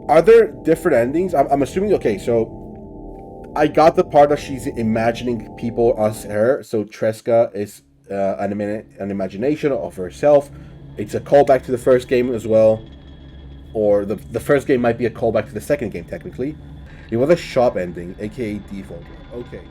are there different endings? I'm assuming, okay, so I got the part that she's imagining people as her. So Tresca is an imagination of herself. It's a callback to the first game as well. Or the first game might be a callback to the second game, technically. It was a shop ending, aka default. Okay.